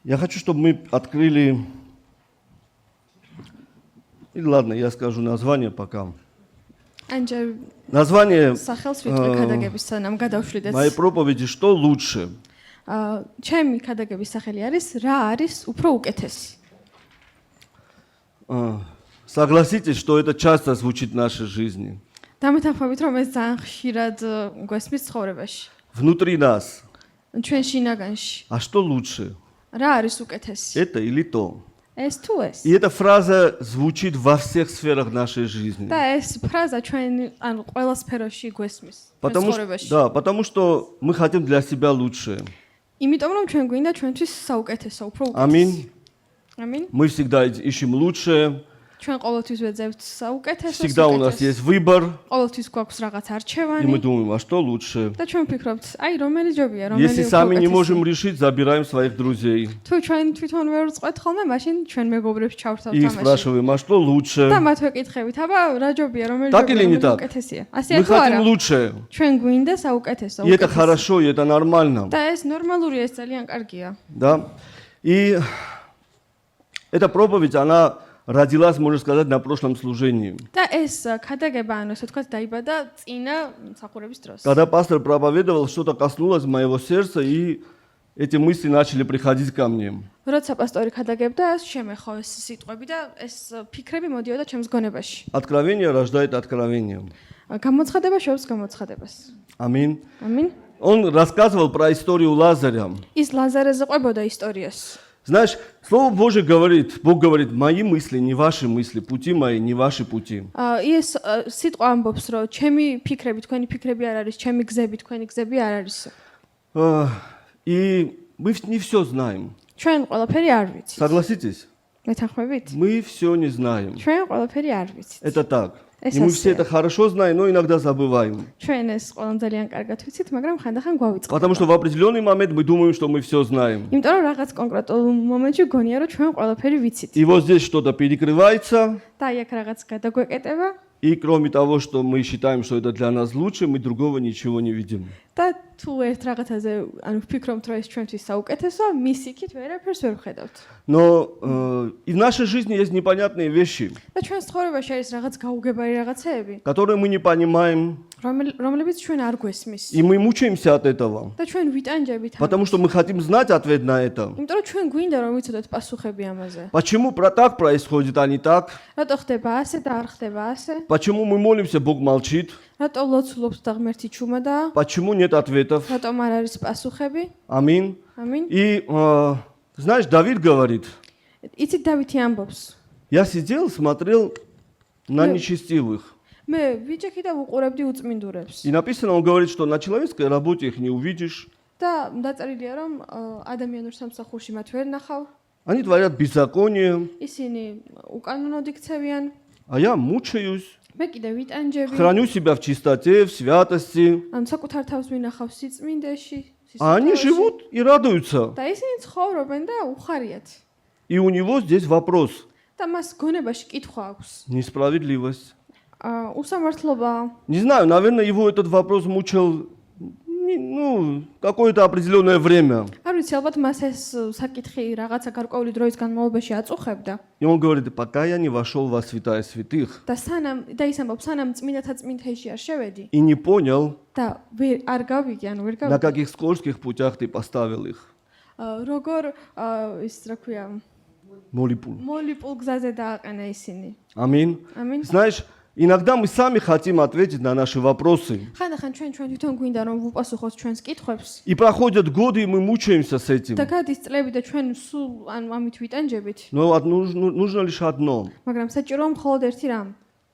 Я хочу, чтобы мы открыли... Или ладно, я скажу название пока. Анჯერ Название სახელს ვიტყვი ქადაგების სანამ გადავშვიდეთ. моей проповеди «Что лучше?». ჩემი ქადაგების სახელი არის რა არის უფრო უკეთესი. Согласитесь, что это часто звучит в нашей жизни. დამეთანხმებით რომ ეს ძალიან ხშირად გვესმის ცხოვრებაში. Внутри нас. ჩვენ შინაგანში. А что лучше? რა არის უკეთესი? Это или то? ეს თუ ეს? И эта фраза звучит во всех сферах нашей жизни. და ეს ფრაზა ჩვენ ანუ ყველა სფეროში გვესმის. ცხოვრებაში. Да, потому что мы хотим для себя лучшее. იმიტომ რომ ჩვენ გვინდა ჩვენთვის საუკეთესო, უფრო უკეთესი. Аминь. ამინ. Мы всегда ищем лучшее. ჩვენ ყოველთვის ვეძებთ საუკეთესოს. Всегда у нас есть выбор. ყოველთვის გვაქვს რაღაც И არჩევანი. мы думаем, а что лучше? და ჩვენ ვფიქრობთ, აი რომელი ჯობია, რომელი Если сами не можем решить, забираем своих друзей. თუ ჩვენ თვითონ ვერ ვწყვეთ ხოლმე, მაშინ ჩვენ მეგობრებს ჩავთავთ И ამაში. спрашиваем, а что лучше? და მათ ვეკითხებით, აბა რა ჯობია, რომელი Так или не ჯობია, так? უკეთესია. Мы ასეა თუ хотим არა? лучшее. ჩვენ გვინდა საუკეთესო. И это хорошо, и это нормально. და ეს ნორმალურია, ეს ძალიან კარგია. Да? И эта проповедь, она родилась, можно сказать, на прошлом служении. და ეს ქადაგება, ანუ ესე ვთქვათ, დაიბადა წინა მსახურების დროს. Когда пастор проповедовал, что-то коснулось моего сердца, и эти мысли начали приходить ко мне. როცა პასტორი ქადაგებდა, ეს შემეხო ეს სიტყვები და ეს ფიქრები მოდიოდა ჩემს გონებაში. Откровение рождает откровение. გამოცხადება შობს გამოცხადებას. Аминь. ამინ. Он рассказывал про историю Лазаря. ის ლაზარეზე ყვებოდა ისტორიას. Знаешь, Слово Божие говорит, Бог говорит, мои мысли, не ваши мысли, пути мои, не ваши пути. ის სიტყვა ამბობს, რომ ჩემი ფიქრები, თქვენი ფიქრები არ არის, ჩემი გზები, თქვენი გზები არ არის. И мы не все знаем. ჩვენ ყველაფერი არ ვიცით. Согласитесь? მეთანხმებით? Мы все не знаем. ჩვენ ყველაფერი არ ვიცით. Это так. Это И мы все все. это хорошо знаем, но иногда забываем. ჩვენ ეს ყველამ ძალიან კარგად ვიცით, მაგრამ ხანდახან გვავიწყდება. Потому что в определенный момент мы думаем, что мы все знаем. იმიტომ რომ რაღაც კონკრეტულ მომენტში გონია, რომ ჩვენ ყველაფერი ვიცით. И вот здесь что-то перекрывается. და აი აქ რაღაც გადაგვეკეტება И кроме того, что мы считаем, что это для нас лучше, мы другого ничего не видим. და თუ ერთ რაღაცაზე, ანუ ვფიქრობთ, რომ ეს ჩვენთვის საუკეთესოა, მის იქით ვერაფერს ვერ ვხედავთ. Но и в нашей жизни есть непонятные вещи, და ჩვენს ცხოვრებაში არის რაღაც გაუგებარი რაღაცეები, которые мы не понимаем, რომლებიც ჩვენ არ გვესმის. и мы мучаемся от этого. და ჩვენ ვიტანჯებით ამას. Потому что мы хотим знать ответ на это. იმიტომ რომ ჩვენ გვინდა რომ ვიცოდეთ пасухები ამაზე. Почему так происходит, а не так? რატო ხდება ასე და არ ხდება ასე? Почему мы молимся, Бог молчит? რატო ლოცულობს და ღმერთი ჩუმადაა? Почему нет ответов? რატომ არ არის пасухები? Аминь. ამინ. И знаешь, Давид говорит, იცით დავითი ამბობს. я сидел, смотрел на нечестивых. მე ვიჭექი და ვუყურებდი უწმინდურებს. И написано, он говорит, что на человеческой работе их не увидишь. და დაწერილია რომ ადამიანურ სამსახურში მათ ვერ ნახავ. Они творят беззаконие, ისინი უკანონოდ იქცევიან. а я мучаюсь, მე კიდე ვიტანჯები. храню себя в чистоте, в святости. ან საკუთარ თავს винახავ სიწმინდეში. А они живут и радуются. და ისინი ცხოვრობენ და უხარიათ. И у него здесь вопрос. და მას გონებაში კითხვა აქვს. Несправедливость. უსამართლობა. Не знаю, наверное, его этот вопрос мучил какое-то определенное время. არ ვიცი, ალბათ მას ეს საკითხი რაღაცა გარკვეული დროის განმავლობაში აწუხებდა. И он говорит, пока я не вошел во святая святых და ის ამბობს, სანამ წმინდათა წმინდეში არ შევედი и не понял, და არ გავიგე, ანუ ვერ на გავიგე. каких скользких путях ты поставил их. როგორ ის რა ქვია, Молипул. მოლიპულ გზაზე დააყენა ისინი. Аминь. ამინ. Знаешь, иногда мы сами хотим ответить на наши вопросы. ხანდახან ჩვენ თვითონ გვინდა რომ ვუპასუხოთ ჩვენს კითხვებს. И проходят годы, и мы мучаемся с этим. და გადის წლები და ჩვენ სულ ანუ ამით ვიტანჯებით. Но нужно лишь одно, მაგრამ საჭიროა მხოლოდ ერთი რამ.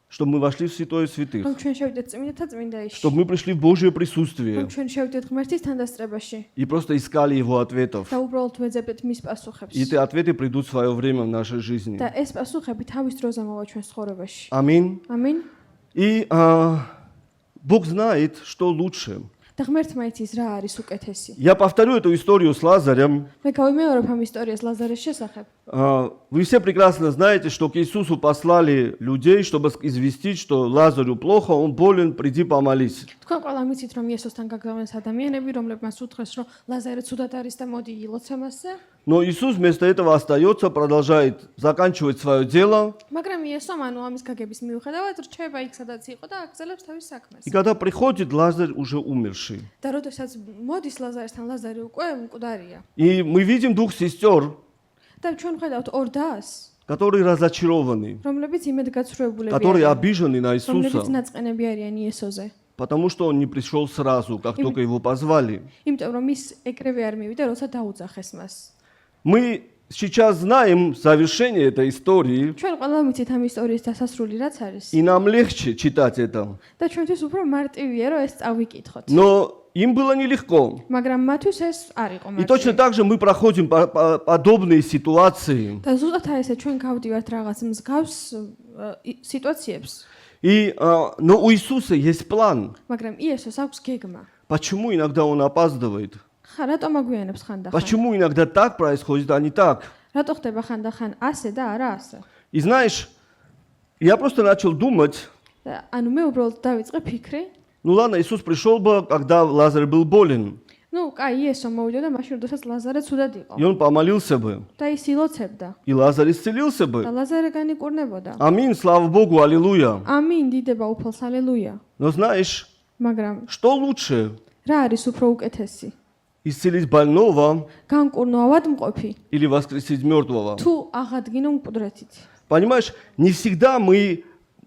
чтобы мы вошли в святое святых, რომ ჩვენ შევიდეთ წმინდათა წმინდეში. чтобы мы пришли в Божье რომ присутствие ჩვენ შევიდეთ ღმერთის თანდასწრებაში и просто искали Его ответов. და უბრალოდ ვეძებდეთ მის პასუხებს. И эти ответы придут в свое время в нашей жизни. და ეს პასუხები თავის დროზე მოვა ჩვენს ცხოვრებაში. Аминь. ამინ. И Бог знает, что лучше. და ღმერთმა იცის რა არის უკეთესი. Я повторю эту историю с Лазарем. მე გავიმეორებ ამ ისტორიას ლაზარეს შესახებ. Вы все прекрасно знаете, что к Иисусу послали людей, чтобы известить, что Лазарю плохо, он болен, приди помолись. თქვენ ყველა მიცით რომ იესოსთან გაგზავნეს ადამიანები, რომლებმაც უთხრეს რომ ლაზარე ცუდად არის და მოდი ილოცე მასზე. Но Иисус вместо этого остается, продолжает заканчивать свое дело. მაგრამ იესომ ანუ ამის გაგების მიუხედავად რჩება იქ სადაც იყო და აგრძელებს თავის საქმეს. И когда приходит Лазарь уже умерший. და როდესაც მოდის ლაზარესთან, ლაზარი უკვე მკვდარია. И мы видим двух сестер, და ჩვენ ვხედავთ ორ დას, которые разочарованы, რომლებიც იმედგაცრუებულები которые არიან, обижены на რომლებიც Иисуса, ნაწყენები არიან იესოზე. потому что он не пришел сразу, как только его позвали. იმიტომ რომ ის ეკრევე არ მივიდა, როცა დაუძახეს მას. Мы сейчас знаем завершение этой истории, ჩვენ ყველა ვიცით ამ ისტორიის დასასრული რაც არის. и нам легче читать это. და ჩვენთვის უფრო მარტივია, რომ ეს წავიკითხოთ. Но им было нелегко. მაგრამ მათთვის ეს არ იყო И точно მარტივი. так же мы проходим подобные ситуации. და ზუსტად აი ესე ჩვენ გავდივართ რაღაც მსგავს სიტუაციებს. Но у Иисуса есть план. მაგრამ იესოს აქვს გეგმა. Почему иногда он опаздывает? რატომ აგვიანებს ხანდახან? Почему иногда так происходит, а не так? რატო ხდება ხანდახან ასე და არა ასე? И знаешь, я просто начал думать, და ანუ მე უბრალოდ დავიწყე ფიქრი, ну ладно, Иисус пришел бы, когда Лазарь был болен, ну, კაი, იესო მოვიდა და მაშინ როდესაც ლაზარე ცუდად იყო. и он помолился бы, და ის ილოცებდა и Лазарь исцелился და бы. ლაზარე განიკურნებოდა. Аминь, слава Богу, аллилуйя. ამინ, დიდება უფალს, ალელუია. Но знаешь, მაგრამ что лучше? რა არის უფრო უკეთესი? Исцелить больного განკურნო ავადმყოფი или воскресить мертвого? თუ აღადგინო მკვდრეთით? Понимаешь, не всегда мы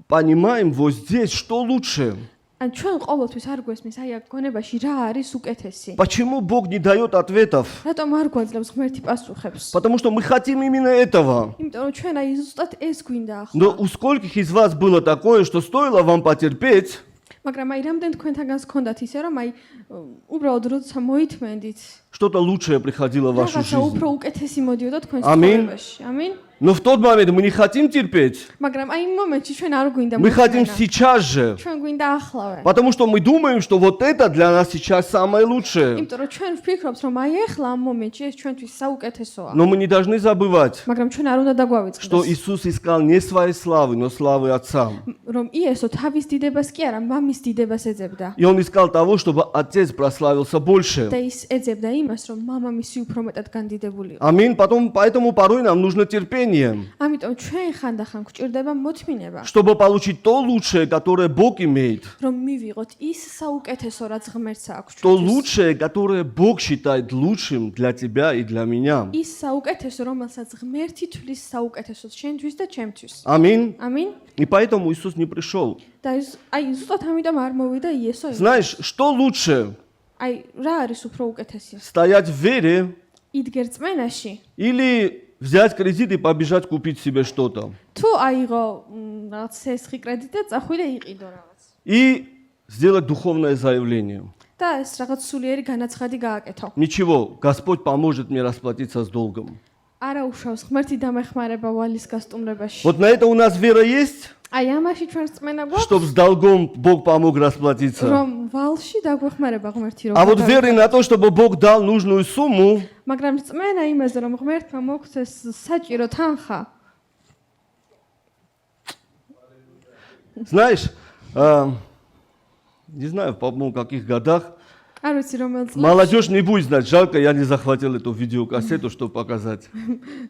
понимаем вот здесь, что лучше. ან ჩვენ ყოველთვის არ გვესმის აი აქ გონებაში რა არის უკეთესი? Почему Бог не дает ответов? რატომ არ გვაძლევს ღმერთი პასუხებს? Потому что мы хотим именно этого. იმიტომ რომ ჩვენ აი ზუსტად ეს გვინდა ახლა. Но у скольких из вас было такое, что стоило вам потерпеть, მაგრამ აი რამდენ თქვენთაგანს გქონდათ ისე რომ აი უბრალოდ როცა მოითმენდით что-то лучшее приходило в вашу რაღაცა жизнь. უფრო უკეთესი მოდიოდა თქვენს ამინ. ცხოვრებაში. ამინ. Но в тот момент мы не хотим терпеть. მაგრამ აი იმ მომენტში ჩვენ არ გვინდა Мы хотим მოთმენა. сейчас же. ჩვენ გვინდა ახლავე. Потому что мы думаем, что вот это для нас сейчас самое лучшее. იმიტომ რომ ჩვენ ვფიქრობთ რომ აი ეხლა ამ მომენტში ეს ჩვენთვის საუკეთესოა. Но мы не должны забывать, მაგრამ ჩვენ არ უნდა что დაგვავიწყდეს Иисус искал не своей славы, но славы Отца. რომ იესო თავის დიდებას კი არა მამის დიდებას ეძებდა. И Он искал того, чтобы Отец прославился და больше. ის ეძებდა იმას რომ მამამისი უფრო მეტად განდიდებულიყო. Аминь. Поэтому порой нам нужно терпение, ამიტომ ჩვენ ხანდახან გვჭირდება მოთმინება чтобы получить то лучшее, которое Бог имеет. რომ მივიღოთ ის საუკეთესო რაც ღმერთს აქვს То ჩვენთვის. лучшее, которое Бог считает лучшим для тебя и для меня. ის საუკეთესო რომელსაც ღმერთი თვლის საუკეთესოს შენთვის და ჩემთვის. Аминь. ამინ. И поэтому Иисус не пришел. და აი ზუსტად ამიტომ არ მოვიდა იესო. Знаешь, что лучше? აი რა არის უფრო უკეთესი? Стоять в вере იდგერ წმენაში или взять кредит и побежать купить себе что-то? თუ აიღო რაღაც სესხი კრედიტი და წახვიდა იყიდო რაღაც. И сделать духовное заявление. და ეს რაღაც სულიერი განაცხადი გააკეთო. Ничего, Господь поможет мне расплатиться с долгом. არა უშავს ღმერთი დამეხმარება ვალის გასტუმრებაში. Вот на это у нас вера есть, აი ამაში ჩვენს წმენა გვაქვს, чтобы с долгом Бог помог расплатиться. რომ ვალში დაგვეხმარება ღმერთი რომ. А вот веры на то, чтобы Бог дал нужную сумму, მაგრამ წმენა იმაზე რომ ღმერთმა მოგცეს საჭირო თანხა. знаешь, не знаю, по-моему, в каких годах, არ ვიცი რომელ წელს молодежь не будет знать, жалко, я не захватил эту видеокассету, чтобы показать.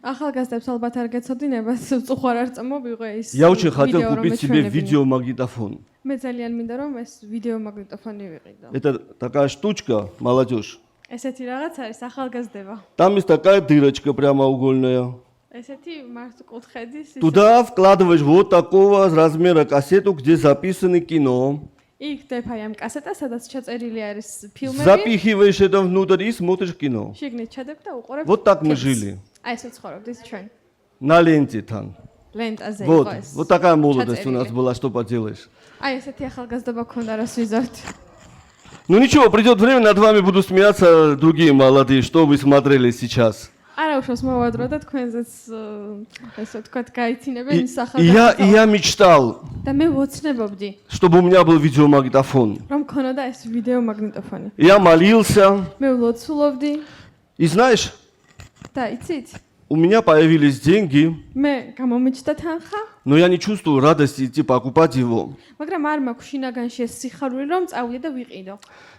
ახალგაზრდებს ალბათ არ გეცოდინებათ, წუხარ არ წამოვიღო ის. Я очень хотел ვიდეო, რომ купить себе ეჩვენებინე. видеомагнитофон. მე ძალიან მინდა რომ ეს ვიდეო მაგნიტოფონი ვიყიდო. Это такая штучка, молодежь. ესეთი რაღაც არის ახალგაზრდება. Там есть такая дырочка прямоугольная. ესეთი მართკუთხედის Туда вкладываешь вот такого размера кассету, где записаны кино. იქ დეფაი ამ კასეტას, სადაც ჩაწერილი არის ფილმები. Запихиваешь это внутрь и смотришь кино. შიგნით ჩადებ და უყურებ. Вот так мы ფილმს. жили. აი ეს ვცხოვრობდით ჩვენ. На ленте там. ლენტაზე Вот, იყო ეს. вот такая молодость у нас ჩაწერილი. была, что поделаешь. აი ესეთი ახალგაზრდობა ქონდა, რას ვიზართ. Ну ничего, придет время, над вами будут смеяться другие молодые, что вы смотрели сейчас. არა უშავს მოვადრო და თქვენზეც ესე ვთქვათ, გაიცინებენ И, ის и я мечтал, და მე ვოცნებობდი, чтобы у меня был видеомагнитофон. რომ ქონოდა ეს ვიდეო მაგნიტოფონი. Я молился, მე ვლოცულობდი и знаешь, და იცით? у меня появились деньги, მე გამომიჩნდა თანხა, но я не чувствую радости идти покупать его. მაგრამ არ მაქვს შინაგანში ეს სიხარული, რომ წავიდე და ვიყიდო.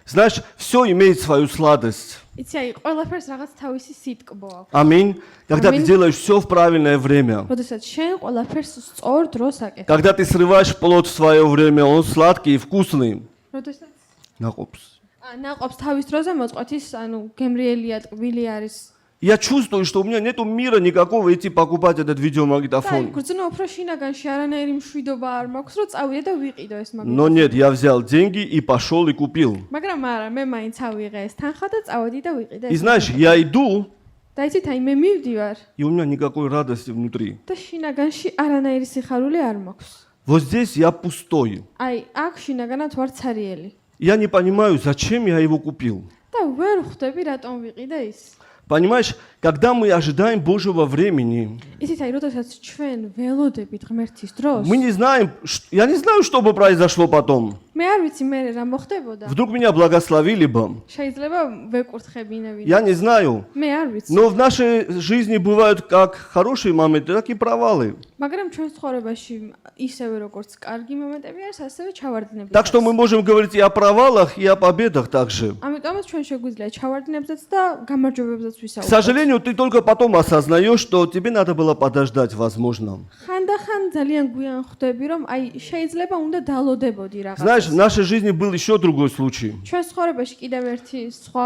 Знаешь, все имеет свою сладость. იცი, აი, ყველაფერს რაღაც თავისი სიტკბო აქვს. Аминь. Когда ты Аминь. делаешь все в правильное время. როდესაც შენ ყველაფერს სწორ დროს აკეთებ. Когда ты срываешь плод в свое время, он сладкий и вкусный. როდესაც Накопс. ნაყოფს თავის დროზე მოწყვეთ ის, ანუ გემრიელია, ტკბილი არის. Я чувствую, что у меня нету мира никакого идти покупать этот და აი, видеомагнитофон. გრძნო უფრო შინაგანში არანაირი მშვიდობა არ მაქვს, რომ წავიდე და ვიყიდო ეს მაგ. Но нет, я взял деньги и пошел и купил. მაგრამ არა, მე მაინც ავიღე ეს თანხა და წავედი და ვიყიდე. И знаешь, я иду, და იცით, აი მე მივდივარ и у меня никакой радости внутри. და შინაგანში არანაირი სიხარული არ მაქვს. Вот здесь я пустой. აი, აქ შინაგანად ვარ ცარიელი. Я не понимаю, зачем я его купил. და ვერ ხვდები რატომ ვიყიდე ის. Понимаешь, когда мы ожидаем Божьего времени, იცით, აი, როდესაც ჩვენ ველოდებით ღმერთის დროს, мы не знаем, я не знаю, что бы произошло потом. მე არ ვიცი მე რა მოხდებოდა. Вдруг меня благословили бы. შეიძლება ვეკურთხებინები. Я не знаю. მე არ ვიცი. Но в нашей жизни бывают как хорошие моменты, так и провалы. მაგრამ ჩვენ ცხოვრებაში ისევე როგორც კარგი მომენტები არის, ასევე ჩავარდნები. Так что мы можем говорить и о провалах, и о победах также. ამიტომაც ჩვენ შეგვიძლია ჩავარდნებზეც და გამარჯვებებზეც К ვისაუბროთ. сожалению, ты только потом осознаешь, что тебе надо было подождать, возможно. ხანდახან ძალიან გვიან ხვდები, რომ აი შეიძლება უნდა დალოდებოდი რაღაც. Знаешь, в нашей жизни был еще другой случай. ჩვენ ცხოვრებაში კიდევ ერთი სხვა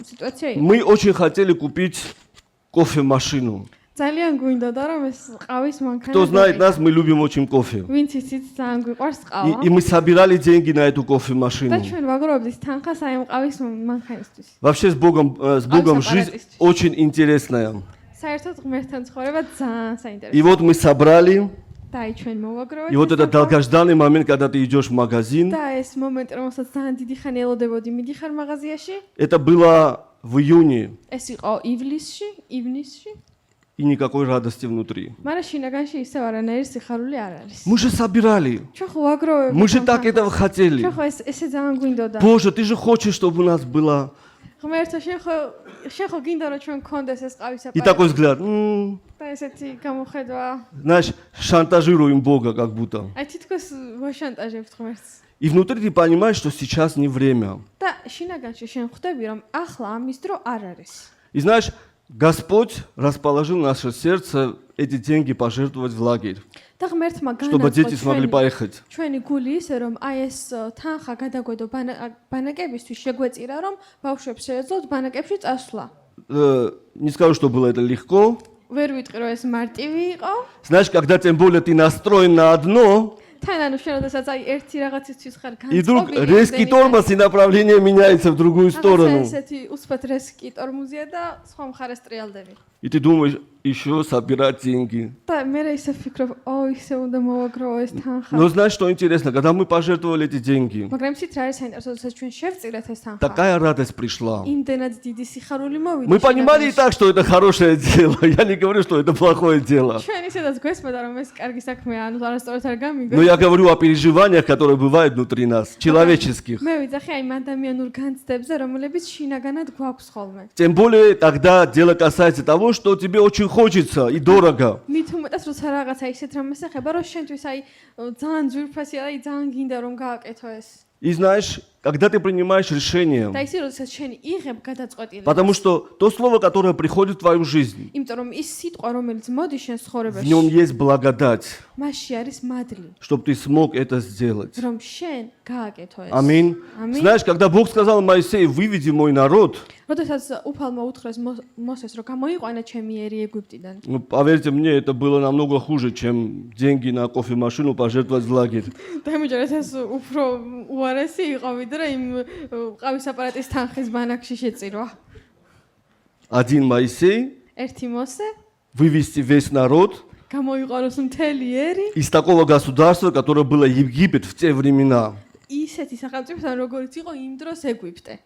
სიტუაცია იყო. Мы очень хотели купить кофемашину. ძალიან გვინდოდა რომ ეს ყავის მანქანა. Кто знает нас, мы любим очень кофе. ვინც იცით ძალიან გვიყვარს ყავა. И мы собирали деньги на эту და кофемашину. ჩვენ ვაგროვებდით თანხას აი ამ ყავის მანქანისთვის. Вообще с Богом жизнь очень интересная. საერთოდ ღმერთთან ცხოვრება ძალიან И საინტერესოა. вот мы собрали, და აი ჩვენ მოვაგროვეთ. и вот этот долгожданный момент, когда ты идешь в магазин, და ეს მომენტი, რომელსაც ძალიან დიდი ხანი ელოდებოდი, მიდიხარ მაღაზიაში. это было в июне, ეს იყო ივნისში. и никакой радости внутри. მაგრამ შინაგანში ისევ არანაირი სიხარული არ არის. Мы же собирали, ჩვენ ხო ვაგროვებთ. мы же так этого хотели. ჩვენ ხო ესე ძალიან გვინდოდა. Боже, ты же хочешь, чтобы у нас было. ღმერთო, შენ ხო გინდა რომ ჩვენ გქონდეს ეს ყავის И აპარატი. такой взгляд, და ესეთი გამოხედვა. знаешь, шантажируем Бога как будто. აი თითქოს ვაშანტაჟებთ ღმერთს. И внутри ты понимаешь, что сейчас не время. და შინაგანში შენ ხვდები რომ ახლა ამის დრო არ არის. И знаешь, Господь расположил наше сердце эти деньги пожертвовать в лагерь, და ღმერთმა чтобы дети смогли განაცხადა поехать. ჩვენი გული ისე რომ აი ეს თანხა გადაგვედო ბანაკებისთვის შეგვეწირა რომ ბავშვებს შეეძლოთ ბანაკებში წასვლა. Не скажу, что было это легко. ვერ ვიტყვი რომ ეს მარტივი იყო. Знаешь, когда тем более ты настроен на одно, თან ანუ შენ როდესაც აი ერთი რაღაცისთვის ხარ и вдруг განწყობილი. резкий тормоз и направление меняется в другую сторону. ესეთი უცბად რესკი ტორმოზია და სხვა მხარეს ტრიალდები. И ты думаешь, еще собирать деньги. და მე ისე ვფიქრობ, ისე უნდა მოვაგროვო ეს თანხა. Но знаешь, что интересно? Когда мы пожертвовали эти деньги, მაგრამ ისიც რა არის საინტერესო, როდესაც ჩვენ შევწირეთ ეს თანხა. такая радость пришла. იმდენად დიდი сихарული მოვიდა. Мы понимали и так, что это хорошее дело. Я не говорю, что это плохое дело. ჩვენ ისედაც გვესმოდა რომ ეს კარგი საქმეა, ანუ არასწორად არ გამიგო. Но я говорю о переживаниях, которые бывают внутри нас, человеческих. მე ვიძახი აი ამ ადამიანურ განცდებზე, რომლებიც შინაგანად გვაქვს ხოლმე. Тем более, тогда дело касается того, что тебе очень хочется и дорого. მით უმეტეს როცა რაღაცა ისეთ რამეს ეხება, რომ შენთვის აი ძალიან ძვირფასია და აი ძალიან გინდა რომ გააკეთო ეს. И знаешь, когда ты принимаешь решение, და ისე როდესაც შენ იღებ გადაწყვეტილებას. потому что то слово, которое приходит в твою жизнь, იმიტომ რომ ის ситყვა რომელიც მოდის შენ в ცხოვრებაში, нем есть благодать, მასში არის მადლი, чтобы ты смог это сделать. რომ შენ გააკეთო ეს. Аминь. Аминь. Знаешь, когда Бог сказал Моисею, выведи мой народ, როდესაც უფალმა უთხრეს მოსეს რომ გამოიყვანა ჩემი ერი ეგვიპტიდან. ну, поверьте мне, это было намного хуже, чем деньги на кофемашину пожертвовать в лагерь. დამიჯერეთ ეს უფრო უარესი იყო ვიდრე იმ ყავის აპარატის თანხის ბანაკში შეწირვა. Один Моисей ერთი მოსე вывести весь народ გამოიყვანოს მთელი ერი из такого государства, которое было Египет в те времена. ისეთი სახელმწიფოდან როგორც იყო იმ დროს ეგვიპტე.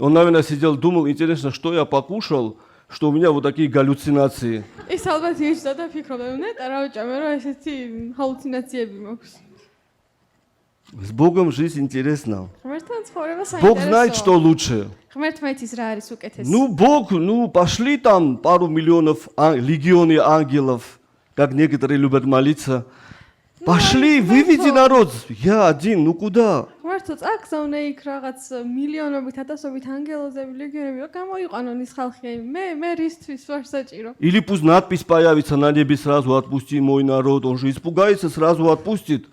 Он, наверное, сидел, думал, интересно, что я покушал, что у меня вот такие галлюцинации. ის ალბათ იეჭდა და ფიქრობდა, ნეტა რა ვჭამე, რომ ესეთი ჰალუცინაციები მაქვს. С Богом жизнь интересна. ღმერთთან ცხოვრება Бог знает, საინტერესოა. что лучше. ღმერთმეთის რა არის უკეთესი? Ну, Бог, ну, пошли там пару миллионов легионы ангелов, как некоторые любят молиться. Пошли, выведи народ. Я один, ну куда? ღმერთო წაგზავნე იქ რაღაც მილიონობით, ათასობით ანგელოზები, ლეგიონები, გამოიყვანონ ის ხალხი. მე რისთვის ვარ საჭირო? Или пусть надпись появится на небе сразу отпусти мой народ. Он же испугается, сразу отпустит.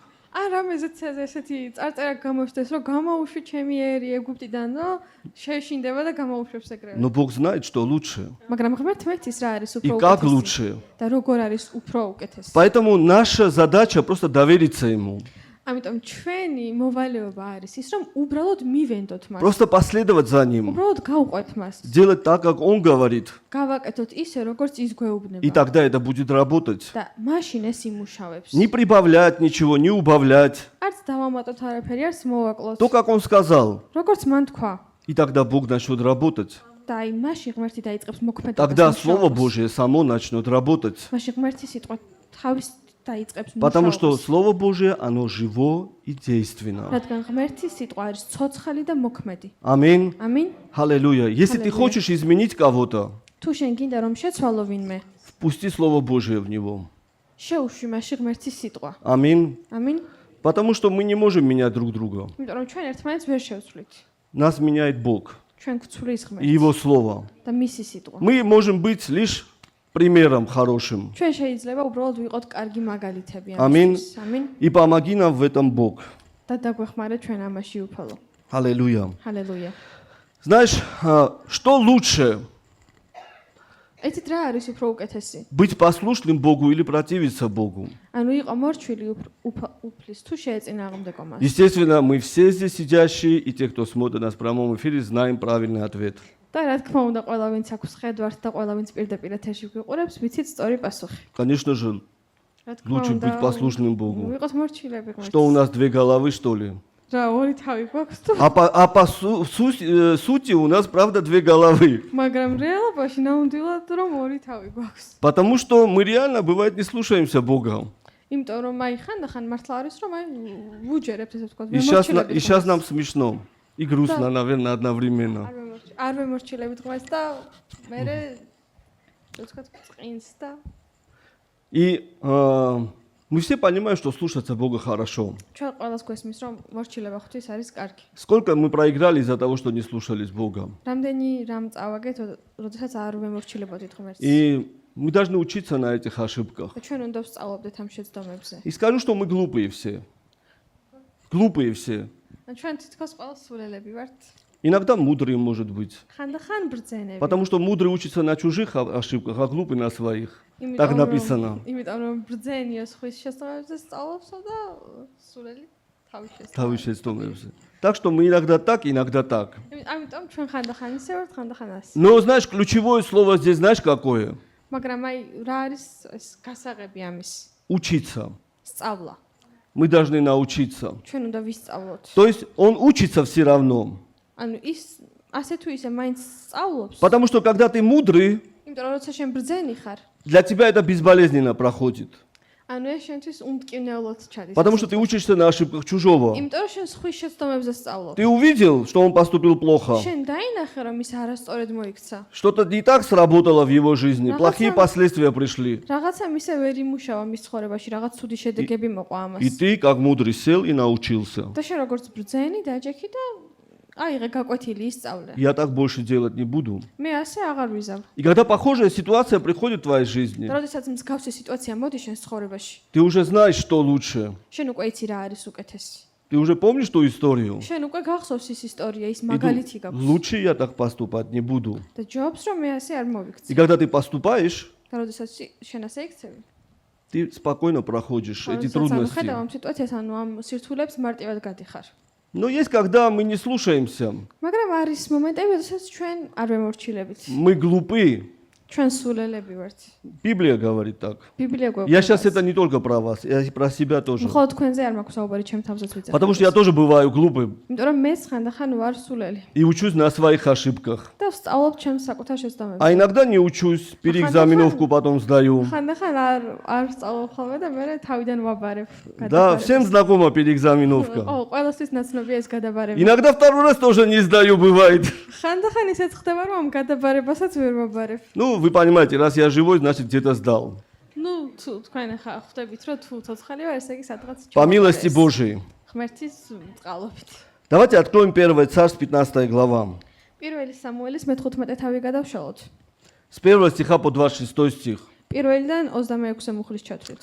რამეზეც ესეთი წარწერა გამოჩნდეს, რომ გამოუშვი ჩემი ერი ეგვიპტიდან, რომ შეშინდება და გამოუშვებს ეგრევე. Но Бог знает, что лучше. მაგრამ ღმერთმეთის რა არის И უფრო как უკეთესი? лучше. და როგორ არის უფრო უკეთესი? Поэтому наша задача просто довериться Ему. ამიტომ ჩვენი მოვალეობა არის ის, რომ უბრალოდ მივენდოთ მას. Просто последовать за Ним. უბრალოდ გავყვეთ მას. Делать так, как Он говорит. გავაკეთოთ ისე, როგორც ის გვეუბნება. И тогда это будет работать. და მაშინ ეს იმუშავებს. Не прибавлять ничего, не убавлять. არც დავამატოთ არაფერი, არც მოვაკლოთ. То, как Он сказал. როგორც მან თქვა. И тогда Бог начнет работать. და აი მაშინ ღმერთი დაიწყებს მოქმედებას. Тогда Слово Божие само начнет работать. მაშინ ღმერთი სიტყვა თავის დაიწყებს Потому что მუშაობას. Слово Божие, оно живо и действенно. რადგან ღმერთი ситყვა არის ცოცხალი და მოქმედი. Аминь. ამინ. Аллилуйя. Если ты Аллилуйя. хочешь изменить кого-то, თუ შენ გინდა რომ შეცვალო ვინმე, впусти Слово Божие в него. შეუშვი მასში ღმერთის სიტყვა. Аминь. ამინ. Потому что мы не можем менять друг друга. იმიტომ რომ ჩვენ ერთმანეთს ვერ შევცვლით. Нас меняет Бог ჩვენ გვცვლის и ღმერთს Его Слово. და მისი სიტყვა. Мы можем быть лишь примером хорошим. ჩვენ შეიძლება უბრალოდ ვიყოთ კარგი მაგალითები Аминь. ამისთვის. ამინ. И помоги нам в этом Бог. და დაგვეხმარა ჩვენ ამაში უფალო. Аллилуйя. ჰალელუია. Знаешь, что лучше? ეთით რა არის უფრო უკეთესი? Быть послушным Богу или противиться Богу? ანუ იყო მორჩვილი უფლის თუ შეეწინააღმდეგო მას. Естественно, мы все здесь сидящие и те, кто смотрит нас в прямом эфире, знаем правильный ответ. და რა თქმა უნდა, ყველა ვინც აქვს ხედვართ და ყველა ვინც პირდაპირ ეთერში გვიყურებს, ვიცით სწორი პასუხი. Конечно же, რა თქმა лучше უნდა, быть послушным Богу. ვიყოთ მორჩილები ღმერთს. Что у нас две головы, что ли? რა ორი თავი გვაქვს თუ? А по сути у нас, правда, две головы. მაგრამ რეალობაში ნამდვილად რომ ორი თავი გვაქვს. Потому что мы реально, бывает, не слушаемся Бога. იმიტომ რომ აი ხანდახან მართლა არის რომ აი ვუჯერებთ ესე ვთქვათ. И сейчас нам смешно. И грустно, наверное, одновременно. არ ვემორჩილებით ღმერთს და მე ვთქვათ წინს და И мы все понимаем, что слушаться Бога хорошо. ჩვენ ყველას გვესმის რომ მორჩილება ღვთის არის კარგი. Сколько мы проиграли из-за того, что не слушались Бога. რამდენი რამ წავაგეთ, როდესაც არ ვემორჩილებოდით ღმერთს. И мы должны учиться на этих ошибках. და ჩვენ უნდა ვსწავლობდეთ ამ შეცდომებზე. И скажу, что мы глупые все. Глупые все. ჩვენ თითქოს ყველა სულელები ვართ. Иногда мудрые, может быть. ხანდახან ბრძენები. Потому что мудрый учится на чужих ошибках, а глупый на своих. Так написано. იმიტომ რომ ბრძენია სხვის შეცდომებზე სწავლობსო და სულელი თავის Თავის შეცდომებზე. Так что мы иногда так, иногда так. ამიტომ ჩვენ ხანდახან ისე ვართ, ხანდახან ასე. Но знаешь, ключевое слово здесь знаешь какое? მაგრამ აი რა არის ეს გასაღები ამის? Учиться. სწავლა. Мы должны научиться. ჩვენ უნდა ვისწავლოთ. То есть он учится все равно. ანუ ის ასე თუ ისე მაინც სწავლობს. Потому что когда ты мудрый, იმიტომ რომ როცა შენ ბრძენი ხარ, для тебя это безболезненно проходит. ანუ ეს შენთვის უმტკივნეულოდ ჩადის. Потому что ты учишься на ошибках чужого. იმიტომ რომ შენ სხვის შეცდომებზე სწავლობ. Ты увидел, что он поступил плохо. შენ დაინახე რომ ის არასწორად მოიქცა. Что-то не так сработало в его жизни. Плохие последствия пришли. რაღაცა მისე ვერ იმუშავა მის ცხოვრებაში, რაღაც ცუდი შედეგები მოყვა ამას. И ты, как мудрый, сел и научился. და შენ როგორც ბრძენი დაჯექი და აიღე გაკვეთილი ისწავლე. Я так больше делать не буду. მე ასე აღარ ვიზავ. И когда похожая ситуация приходит в твоей жизни, და როდესაც მსგავსი სიტუაცია მოდის შენ ცხოვრებაში, ты уже знаешь, что лучше. შენ უკვე იცი რა არის უკეთესი. Ты уже помнишь ту историю? შენ უკვე გახსოვს ის ისტორია, ის И მაგალითი думаешь, გაქვს. лучше я так поступать не буду. და ჯობს რომ მე ასე არ И მოვიქცე. когда ты поступаешь, და როდესაც შენ ასე იქცევი, ты спокойно проходишь эти როდესაც ანუ ხედავ трудности. ამ სიტუაციას, ანუ ამ სირთულებს მარტივად გადიხარ. Но есть, когда мы не слушаемся. მაგრამ არის მომენტები, როდესაც ჩვენ არ ვემორჩილებით. Мы глупы. ჩვენ სულელები ვართ. Библия говорит так. ბიბლია გვაქვს. Я сейчас это не только про вас, я и про себя тоже. მხოლოდ თქვენზე არ მაქვს საუბარი, ჩემ თავზეც ვიძახი. Потому что я тоже бываю глупым იმიტომ რომ მეც ხანდახან ვარ სულელი. и учусь на своих ошибках. და ვსწავლობ ჩემს საკუთარ შეცდომებზე. А иногда не учусь, переэкзаменовку потом сдаю. ხანდახან არ ვსწავლობ ხოლმე და მე თავიდან ვაბარებ. Да, всем знакома переэкзаменовка. ყველასთვის ნაცნობია ეს გადაბარება. Иногда второй раз тоже не сдаю, бывает. ხანდახან ისეც ხდება, რომ ამ გადაბარებასაც ვერ ვაბარებ. Ну, вы понимаете, раз я живой, значит где-то сдал. ну, თუ თქვენ ახლა ხვდებით, რომ თუ ცოცხალი ვარ, ესე იგი სადღაც По милости Божией. ღმერთის წყალობით. Давайте откроем 1 Царств, 15 глава. პირველი სამუელის მე-15 თავი გადავშალოთ. С 1 стиха по 26 стих. პირველიდან 26 მუხლის ჩათვლით.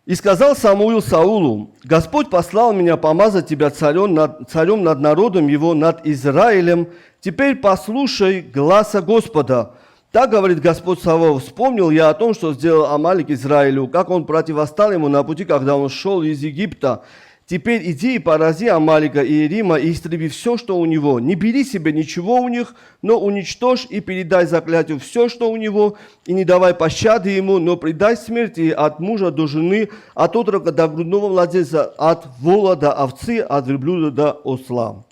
«И сказал Самуил Саулу, Господь послал меня помазать тебя царем над народом его, над Израилем. Теперь послушай гласа Господа. Так говорит Господь Саваоф, вспомнил я о том, что сделал Амалик Израилю, как он противостал ему на пути, когда он шел из Египта. Теперь иди и порази Амалика и Иерима и истреби все, что у него. Не бери себе ничего у них, но уничтожь и передай заклятию все, что у него, и не давай пощады ему, но предай смерти от мужа до жены, от отрока до грудного младенца, от вола до овцы, от верблюда до осла».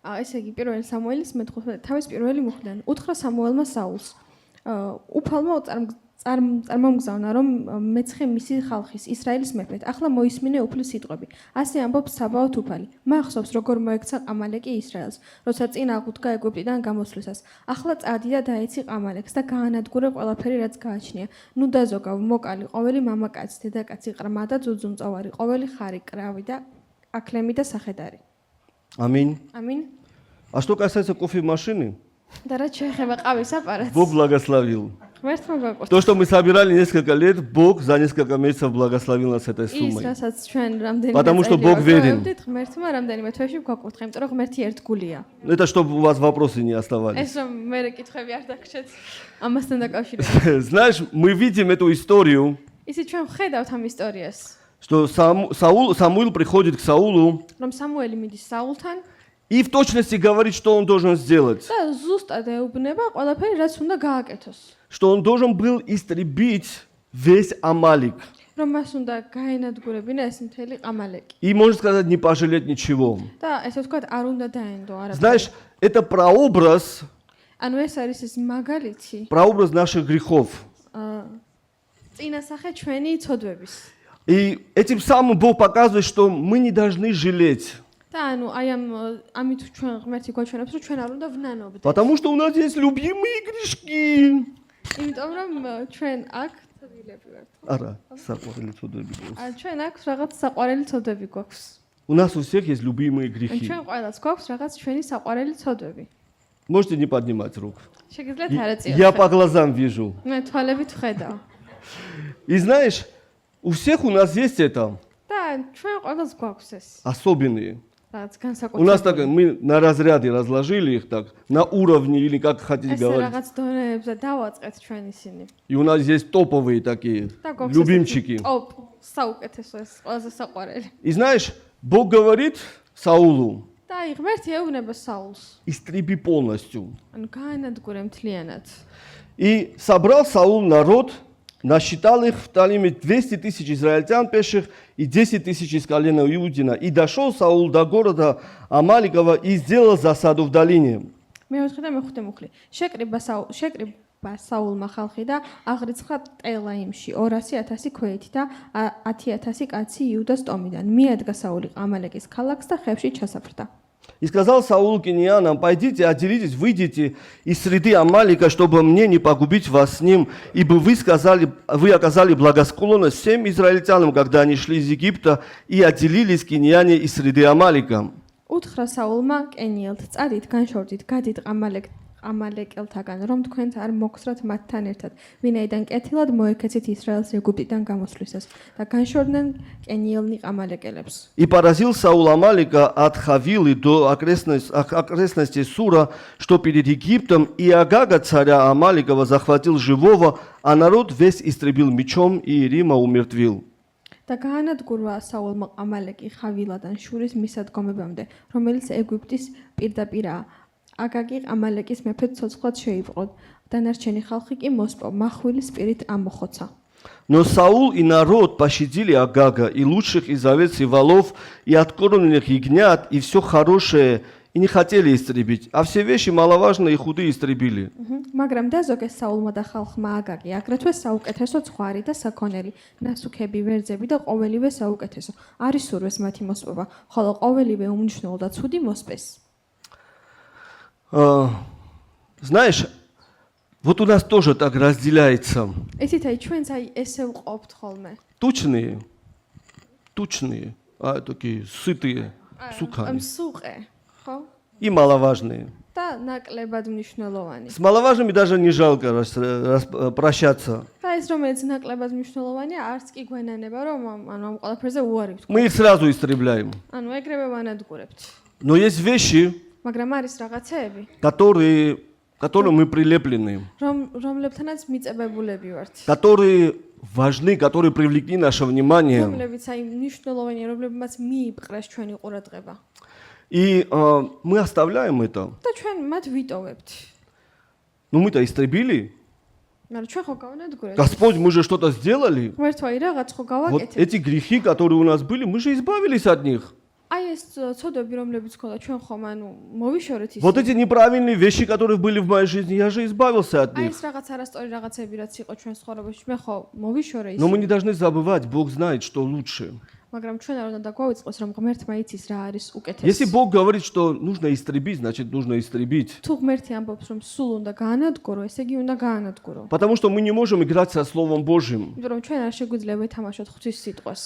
ესე იგი პირველი სამუელის მე-15 თავის პირველი მუხლიდან უთხრა სამუელმა საულს. უფალმა წარმომგზავნა რომ მეცხე მისი ხალხის ისრაელის მეფედ. ახლა მოისმინე უფლის სიტყვები. ასე ამბობს საბაოთ უფალი. მახსოვს როგორ მოექცა ყამალეკი ისრაელს, როცა წინ აღუდგა ეგვიპტიდან გამოსვლისას. ახლა წადი და დაეცი ყამალეკს და გაანადგურე ყველაფერი რაც გააჩნია. ნუ დაზოგავ მოკალი ყოველი მამაკაცი, დედაკაცი, ყრმა და ძუძუმწოვარი, ყოველი ხარი, კრავი და აკლემი და სახედარი. Аминь. Аминь. А что касается кофемашины, და რაც შეეხება ყავის აპარატს. Бог благословил. ღმერთმა გვაკვირდა. То, что мы собирали несколько лет, Бог за несколько месяцев благословил нас этой ის суммой. რასაც ჩვენ რამდენიმე Потому что Бог верен. ღმერთმა რამდენიმე თვეში გვაკვირდა, იმიტომ რომ ღმერთი ერთგულია. Это чтобы у вас вопросы не оставались. ეს რომ მე კითხვები არ დაგრჩეთ ამასთან დაკავშირებით. Знаешь, мы видим эту историю, ისი ჩვენ ვხედავთ ამ ისტორიას, что Самуил приходит к Саулу რომ სამუელი მიდის საულთან и в точности говорит, что он должен сделать. და ზუსტად ეუბნება ყველაფერი, რაც უნდა გააკეთოს. Что он должен был истребить весь Амалик. რომ მას უნდა გაენადგურებინა ეს მთელი ყამალეკი. И, можно сказать, не пожалеть ничего. და ესე ვთქვათ, არ უნდა დაენდო არაფერი. Знаешь, это прообраз ანუ ეს არის ეს მაგალითი, прообраз наших грехов. წინასახე ჩვენი ცოდვების. И этим самым Бог показывает, что мы не должны жалеть. და ანუ აი ამით ჩვენ ღმერთი გვაჩვენებს, რომ ჩვენ არ უნდა ვნანობდეთ. Потому что у нас есть любимые грешки. იმიტომ რომ ჩვენ აქ ცოდვილები ვართ. Ара, საყვარელი ცოდვები გვაქვს. ჩვენ აქ რაღაც საყვარელი ცოდვები გვაქვს. У нас у всех есть любимые ან грехи. ჩვენ ყველას გვაქვს რაღაც ჩვენი საყვარელი ცოდვები. Можете не поднимать рук. შეგიძლიათ არ Я ეწიოთ. по глазам вижу. მე თვალებით ვხედავ. И знаешь, у всех у нас есть это და ჩვენ ყველას გვაქვს ეს особенные. რაღაც У нас так, განსაკუთრებული. мы на разряды разложили их так, на уровне или как хотите ეს говорить. რაღაც დონეებზე დავაწყეთ ჩვენ ისინი. И у нас есть топовые такие, და გვაქვს любимчики. ოპ, საუკეთესო ეს ყველაზე საყვარელი. И знаешь, Бог говорит Саулу, და აი ღმერთი ეუბნება საულს. истреби полностью. ანუ გაანადგურე მთლიანად. И собрал Саул народ, насчитал их в Талиме 200 тысяч израильтян пеших и 10 тысяч из колена Иудина. И дошел Саул до города Амаликова и сделал засаду в долине. მე-4 და მე-5 მუხლი. შეკრიბა საულმა ხალხი და აღრიცხა ტელაიმში 200,000 ქვეითი და 10,000 კაცი იუდას ტომიდან. მიადგა საული ყამალეკის ქალაქს და ხევში ჩასაფრდა. И сказал Саул киньянам, пойдите, отделитесь, выйдите из среды Амалика, чтобы мне не погубить вас с ним, ибо вы оказали благосклонность всем израильтянам, когда они шли из Египта и отделились киньяне из среды Амалика. უთხრა საულმა კენიელთ, წადით, განშორდით, გადით ყამალეკელთაგან, რომ თქვენთ არ მოგსრათ მათთან ერთად, ვინაიდან კეთილად მოექეცით ისრაელს ეგვიპტიდან გამოსვლისას და განშორდნენ კენიელნი ყამალეკელებს. И поразил Саул Амалика от Хавилы до окрестностей Сура, что перед Египтом, и Агага царя Амаликова захватил живого, а народ весь истребил мечом, и Иерима умертвил. და გაანადგურა საულმა ყამალეკი ხავილადან შურის მისადგომებამდე, რომელიც ეგვიპტის პირდაპირაა. აგაგი ამალეკის მეფე ცოცხლად შეიპყროდ. დანარჩენი ხალხი კი მოსპო, מחვილი სპირით ამოხოცა. Но Саул и народ пощадили Агага, и лучших из овец и волов, и откормленных ягнят, и все хорошее, и не хотели истребить. А все вещи маловажные и худые истребили. მაგრამ დაზოგეს საულმა და ხალხმა აგაგი, აგრეთვე საუკეთესო ცხვარი და საქონელი, ნასუქები, ვერძები და ყოველივე საუკეთესო. არის სურვეს მათი მოსპობა, ხოლო ყოველივე უმნიშვნელო და ცუდი მოსპეს. Знаешь, вот у нас тоже так разделяется. იცით, აი ჩვენც აი ესე ვყოფთ ხოლმე. Тучные, такие сытые, ამ суканы. სუყე, ხო? И маловажные. და ნაკლებად მნიშვნელოვანი. С маловажными даже не жалко прощаться. და ეს რომელიც ნაკლებად მნიშვნელოვანია, არც კი გვენანება, რომ ამ ყველაფერზე უარი ვთქვა. Мы их сразу истребляем. ანუ ეგრევე ვანადგურებთ. Но есть вещи, მაგრამ არის რაღაცეები, которым мы прилеплены, რომლებთანაც მიწებებულები ვართ. которые важны, которые привлекли наше внимание. რომლებიც აი მნიშვნელოვანია, რომლებმაც მიიპყრეს ჩვენი ყურადღება. И мы оставляем это. და ჩვენ მათ ვიტოვებთ. Ну мы-то истребили. მაგრამ ჩვენ ხო გავანადგურეთ. Господь, мы же что-то сделали. ღმერთო, აი რაღაც ხო Вот გავაკეთეთ. эти грехи, которые у нас были, мы же избавились от них. აი ეს ცოდები, რომლებიც ქონდა ჩვენ ხომ ანუ მოვიშორეთ ის. Вот эти неправильные вещи, которые были в моей жизни, я же избавился от აი них. ეს რაღაც არასწორი რაღაცები, რაც იყო ჩვენ ცხოვრებაში, მე ხო მოვიშორე ის. Но мы не должны забывать, Бог знает, что лучше. მაგრამ ჩვენ არ უნდა დაგვაუწყოს, რომ ღმერთმა იცის რა არის უკეთესი. Если Бог говорит, что нужно истребить, значит нужно истребить. თუ ღმერთი ამბობს, რომ სულ უნდა გაანადგურო, ესე იგი უნდა გაანადგურო. Потому что мы не можем играть со Словом Божьим. იმიტომ რომ ჩვენ არ შეგვიძლია ვეთამაშოთ ღვთის სიტყვას.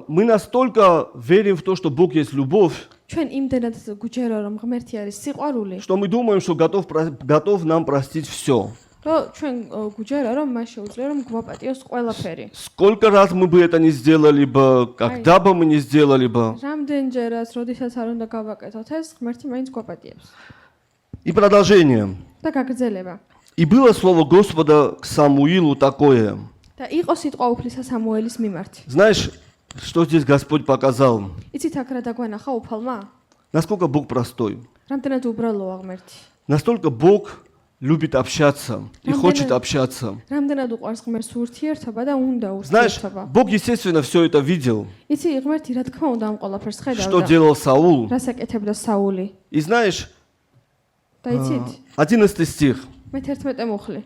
Мы настолько верим в то, что Бог есть любовь, ჩვენ იმდენად გვჯერა, რომ ღმერთი არის სიყვარული, что мы думаем, что готов нам простить все. რომ ჩვენ გვჯერა, რომ მას შეუძლია, რომ გვაპატიოს ყველაფერი. Сколько раз мы бы это не сделали бы, когда бы мы не сделали бы. რამდენჯერაც, როდესაც არ უნდა გავაკეთოთ ეს, ღმერთი მაინც გვაპატიებს. И продолжение. და გაგრძელება. И было слово Господа к Самуилу такое. და იყო სიტყვა უფლისა სამუელის მიმართ. Знаешь, что здесь Господь показал? იცით აქ რა დაგვენახა უფალმა? Насколько Бог простой. რამდენად უბრალოა ღმერთი. Настолько Бог любит общаться и хочет общаться. რამდენად უყვარს ღმერთს ურთიერთობა და უნდა Знаешь, ურთიერთობა. Бог, естественно, все это видел, იცი, ღმერთი რა თქმა უნდა ამ ყველაფერს что ხედავდა. делал Саул. რას აკეთებდა საული? И знаешь, და იცით, 11 стих. მე-11 მუხლი.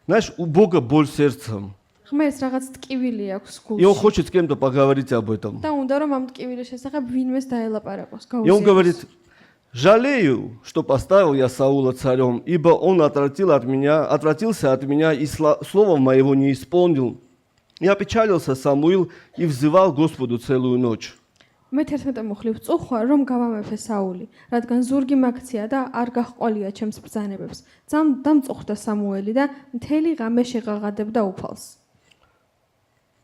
Знаешь, у Бога боль сердца. ღმერთს რაღაც ტკივილი აქვს И Он გულში. хочет с кем-то поговорить об этом. და უნდა რომ ამ ტკივილის შესახებ ვინმეს დაელაპარაკოს, И Он გაუზიაროს. говорит, жалею, что поставил я Саула царем, ибо он отвратился от меня и слова моего не исполнил. И опечалился Самуил и взывал Господу целую ночь. მე-11 მუხლი ვწუხვა, რომ გავამეფე საული, რადგან ზურგი მაქცია და არ გაჰყოლია ჩემს ბრძანებებს. დამწუხდა სამუელი და მთელი ღამე შეღაღადებდა უფალს.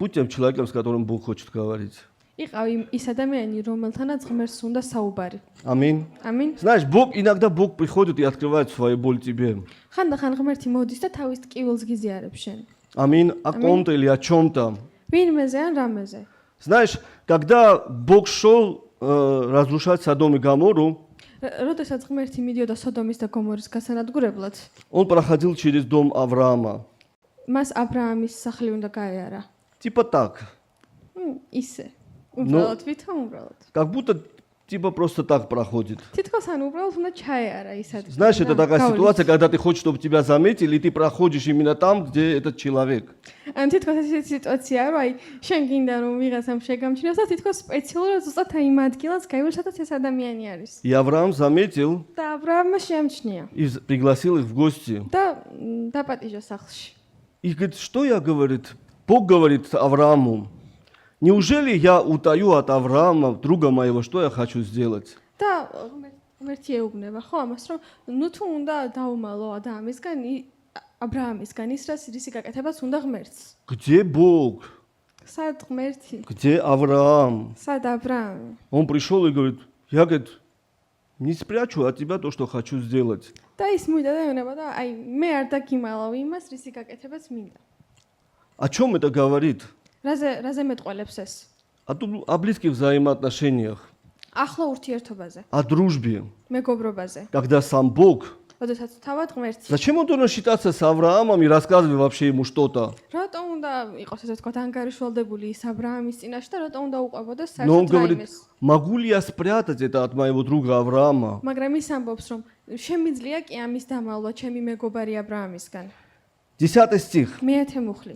Будь тем человеком, с которым Бог хочет говорить. იყავი ის ადამიანი, რომელთანაც ღმერთს უნდა საუბარი. Аминь. ამინ. Знаешь, иногда Бог приходит и открывает свою боль тебе. ხანდახან ღმერთი მოდის და თავის ტკივილს გიზიარებს შენ. Аминь. О ком-то или о чем-то. ვინმეზე ან რამეზე. Знаешь, когда Бог шел разрушать Содом и Гоморру, როდესაც ღმერთი მიდიოდა სოდომის და გომორის გასანადგურებლად, Он проходил через дом Авраама. მას აბრაამის სახლი უნდა გაეარა. Типа так. ისე. უბრალოდ ვითომ უბრალოდ. Как будто типа просто так проходит. თითქოს ან უბრალოდ უნდა ჩაეარა ის ადგილი. Знаешь, это такая ситуация, когда ты хочешь, чтобы тебя заметили, и ты проходишь именно там, где этот человек. ან თითქოს ეს სიტუაცია, რომ აი შენ გინდა რომ ვიღაცამ შეგამჩნიოს და თითქოს სპეციალურად ზუსტად აი იმ ადგილას გაივლ, სადაც ეს ადამიანი არის. И Авраам заметил და აბრაამმა შეამჩნია и пригласил их в гости. და დაპატიჟა სახლში. И говорит, что я, говорит, Бог говорит Аврааму, неужели я утаю от Авраама, друга моего, что я хочу сделать? და ღმერთი ეუბნება, ხო, ამას რომ ნუ თუ უნდა დაუმალო ადამიანისგან აბრაამისგან ის რისი გაკეთებას უნდა ღმერთს. Где Бог? სად ღმერთი? Где Авраам? სად აბრაამი? Он пришел и говорит, я, говорит, не спрячу от тебя то, что хочу сделать. და ის მივიდა და ეუბნება და აი მე არ დაგიმალავ იმას რისი გაკეთებას მინდა. О чем это говорит? რაზე მეტყველებს ეს? О близких взаимоотношениях. ახლა ურთიერთობაზე, о дружбе, მეგობრობაზე. когда сам Бог. Როდესაც თავად ღმერთი. Зачем он должен считаться с Авраамом и рассказывать вообще ему что-то? რატომ უნდა იყოს ესე ვთქვათ ანგარიშვალდებული ის აბრაამის წინაშე და რატომ უნდა უყვებოდეს Но он საერთოდ говорит, რაიმეს? могу ли я спрятать это от моего друга Авраама? მაგრამ ის ამბობს, რომ შემიძლია კი ამის დამალვა ჩემი მეგობარი აბრაამისგან. 10 стих. მეათე მუხლი.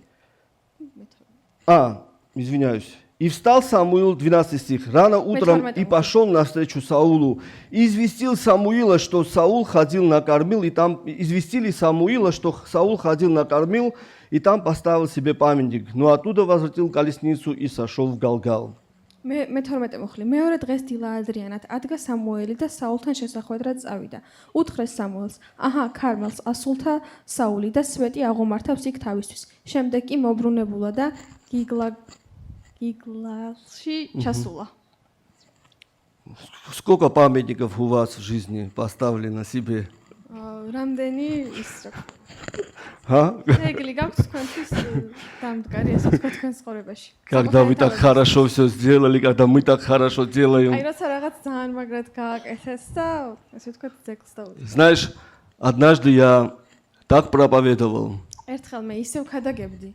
Извиняюсь. И встал Самуил, 12 стих, рано утром и пошел навстречу Саулу. И известил Самуила, что Саул ходил накормил, и там известили Самуила, что Саул ходил накормил, и там поставил себе памятник. Но оттуда возвратил колесницу и сошел в Галгал. მე-12 მუხლი. მეორე დღეს დილა ადრიანად ადგა სამუელი და საულთან შესახვედრად წავიდა. უთხრეს სამუელს: აჰა, ქარმელს ასულთა საული და სვეტი აღუმართავს იქ თავისთვის. შემდეგ კი მობრუნებულა და გიგლაში ჩასულა. Сколько памятников у вас в жизни поставлено себе? რამდენი ის А? ეგლი გაქვს თქვენთვის დამდგარი ესე ვთქვათ თქვენს ცხოვრებაში. Когда вы так хорошо все сделали, когда мы так хорошо აი делаем. როცა რაღაც ძალიან მაგრად გააკეთეს და ესე ვთქვათ ძეგლს დავუდგე. Знаешь, однажды я так проповедовал. ერთხელ მე ისევ ქადაგებდი.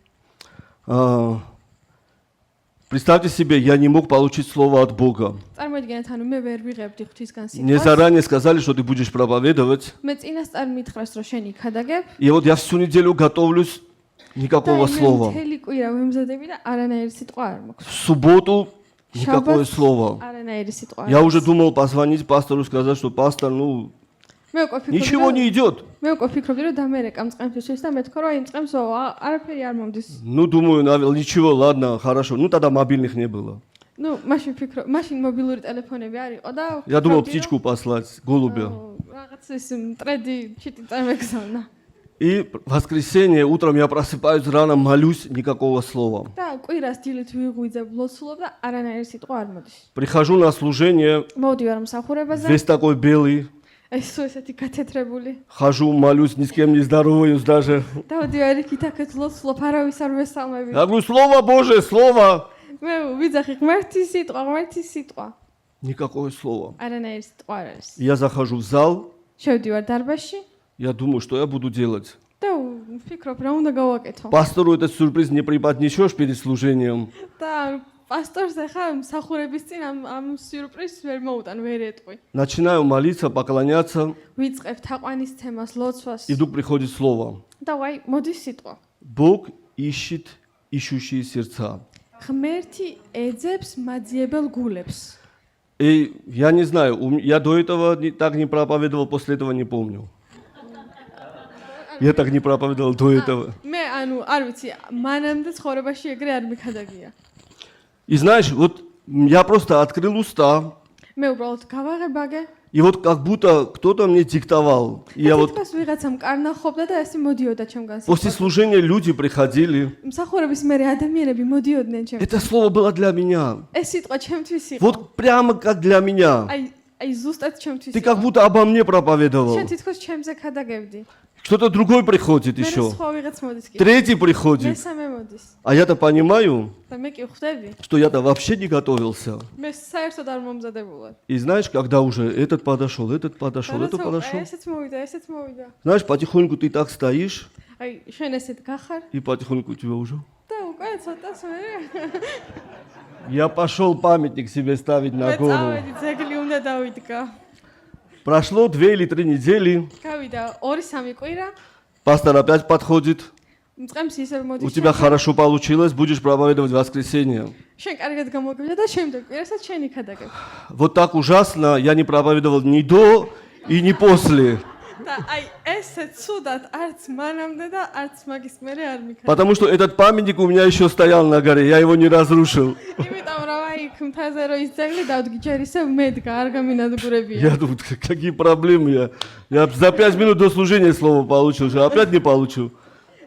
Представьте себе, я не мог получить слово от Бога. წარმოიდგინეთ, ანუ მე ვერ ვიღებდი ღვთისგან Мне სიტყვას. заранее сказали, что ты будешь проповедовать. მე წინასწარ მითხრას, რომ შენი ქადაგებ. И вот я всю неделю готовлюсь, никакого слова. მთელი კვირა ვემზადები და არანაირი ситყვა არ მაქვს. В субботу никакое слово. არანაირი ситყვა. Я уже думал позвонить пастору, сказать, что пастор, ну, მე უკვე ფიქრობდი. ничего не идет. მე უკვე ფიქრობდი, რომ დამერეკა მწყემსთვის და მეთქო, რომ იმ წყემსო არაფერი არ მომდის. Ну, думаю, ничего, ладно, хорошо. Ну, тогда мобильных не было. ну, მაშინ მობილური ტელეფონები არ იყო და Я думал птичку послать, голубя. რაღაც ის მტრედი ჩიტი წამეგზავნა. И в воскресенье утром я просыпаюсь рано, молюсь, никакого слова. და კვირას დილით ვიღვიძებ ლოცულობ და არანაირი სიტყვა არ მოდის. Прихожу на служение, მოვდივარ მსახურებაზე. весь такой белый. ეს ესეთი გათეთრებული. Хожу, молюсь, ни с кем не здороваюсь даже. დავდივარ იქით აქეთ ლოცულობ, არავის არ ვესალმები. Я говорю, Слово Божие, Слово. მე ვიძახი ღმერთის სიტყვა. Никакое слово. არანაირი სიტყვა არ არის. Я захожу в зал, შევდივარ დარბაზში я думаю, что я буду делать. და ვფიქრობ, რა უნდა გავაკეთო. Пастору этот сюрприз не преподнесешь перед служением. და პასტორს ახლა მსახურების წინ ამ სიურპრიზს ვერ მოუტან, ვერ ეტყვი. Начинаю молиться, поклоняться, ვიწყებ თაყვანისცემას, ლოცვას. и вдруг приходит слово. და ვაი, მოდის ситყვა. Бог ищет ищущие сердца. ღმერთი ეძებს მაძიებელ გულებს. И я не знаю, я до этого так не проповедовал, после этого не помню. Я так не проповедовал до этого. მე ანუ არ ვიცი, მანამდე ცხოვრებაში ეგრე არ მიქადაგია. И знаешь, вот я просто открыл уста, მე უბრალოდ გავაღებაგე. и вот как будто кто-то мне диктовал. И я вот თითქოს ვიღაცამ კარნახობდა და ესე მოდიოდა ჩემგან. после служения люди приходили. მსახურების მერე ადამიანები მოდიოდნენ ჩემგან. Это слово было для меня. ეს სიტყვა ჩემთვის იყო. Вот прямо как для меня. აი ზუსტად ჩემთვის Ты იყო. как будто обо мне проповедовал. შენ თითქოს ჩემზე ქადაგებდი. Кто-то другой приходит მე еще. სხვა ვიღაც მოდის კი. Третий приходит. მესამე მოდის. А я-то понимаю, და მე კი ხვდები. что я-то вообще не готовился. მე საერთოდ არ მომზადებულად. И знаешь, когда уже этот подошел, этот подошел, этот подошел. ესეც მოვიდა. Знаешь, потихоньку ты так стоишь, აი შენ ესეთ გახარ и потихоньку у тебя уже. და უკვე ცოტას მე Я пошел памятник себе ставить на гору. წავედი ძეგლი უნდა დავიდგა. Прошло 2 или 3 недели, გავიდა 2-3 კვირა. пастор опять подходит. მწყემს ისევ У მოდის. тебя хорошо получилось, будешь проповедовать в воскресенье. შენ კარგად გამოგივიდა და შემდეგ კვირასაც შენი ქადაგებ. Вот так ужасно я не проповедовал ни до и ни после. და აი ესე ცუდად არც მანამდე და არც მაგის მერე არ მიქადაგებ. Потому что этот памятник у меня еще стоял на горе, я его не разрушил. იმიტომ რომ აი ქმთაზე რო ის ძეგლი დავდგი ჯერ ისევ მედგა, არ გამინადგურებია. Я думаю, какие проблемы. Я за 5 минут до служения слово получил, что опять не получу.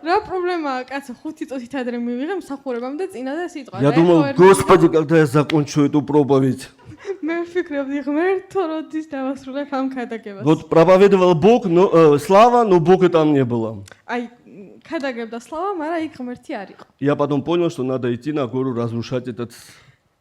რა პრობლემაა, კაცო, 5 წუთით ადრე მივიღე მსახურებამდე წინა და სიტყვა. Я думал, Господи, когда я закончу эту проповедь. მე ვფიქრობდი ღმერთო, როდის დავასრულებ ამ ქადაგებას. Вот проповедовал Бог, но слава, но Бога там не было. აი ქადაგებდა სლავა, მაგრამ იქ ღმერთი არ იყო. Я потом понял, что надо идти на гору разрушать этот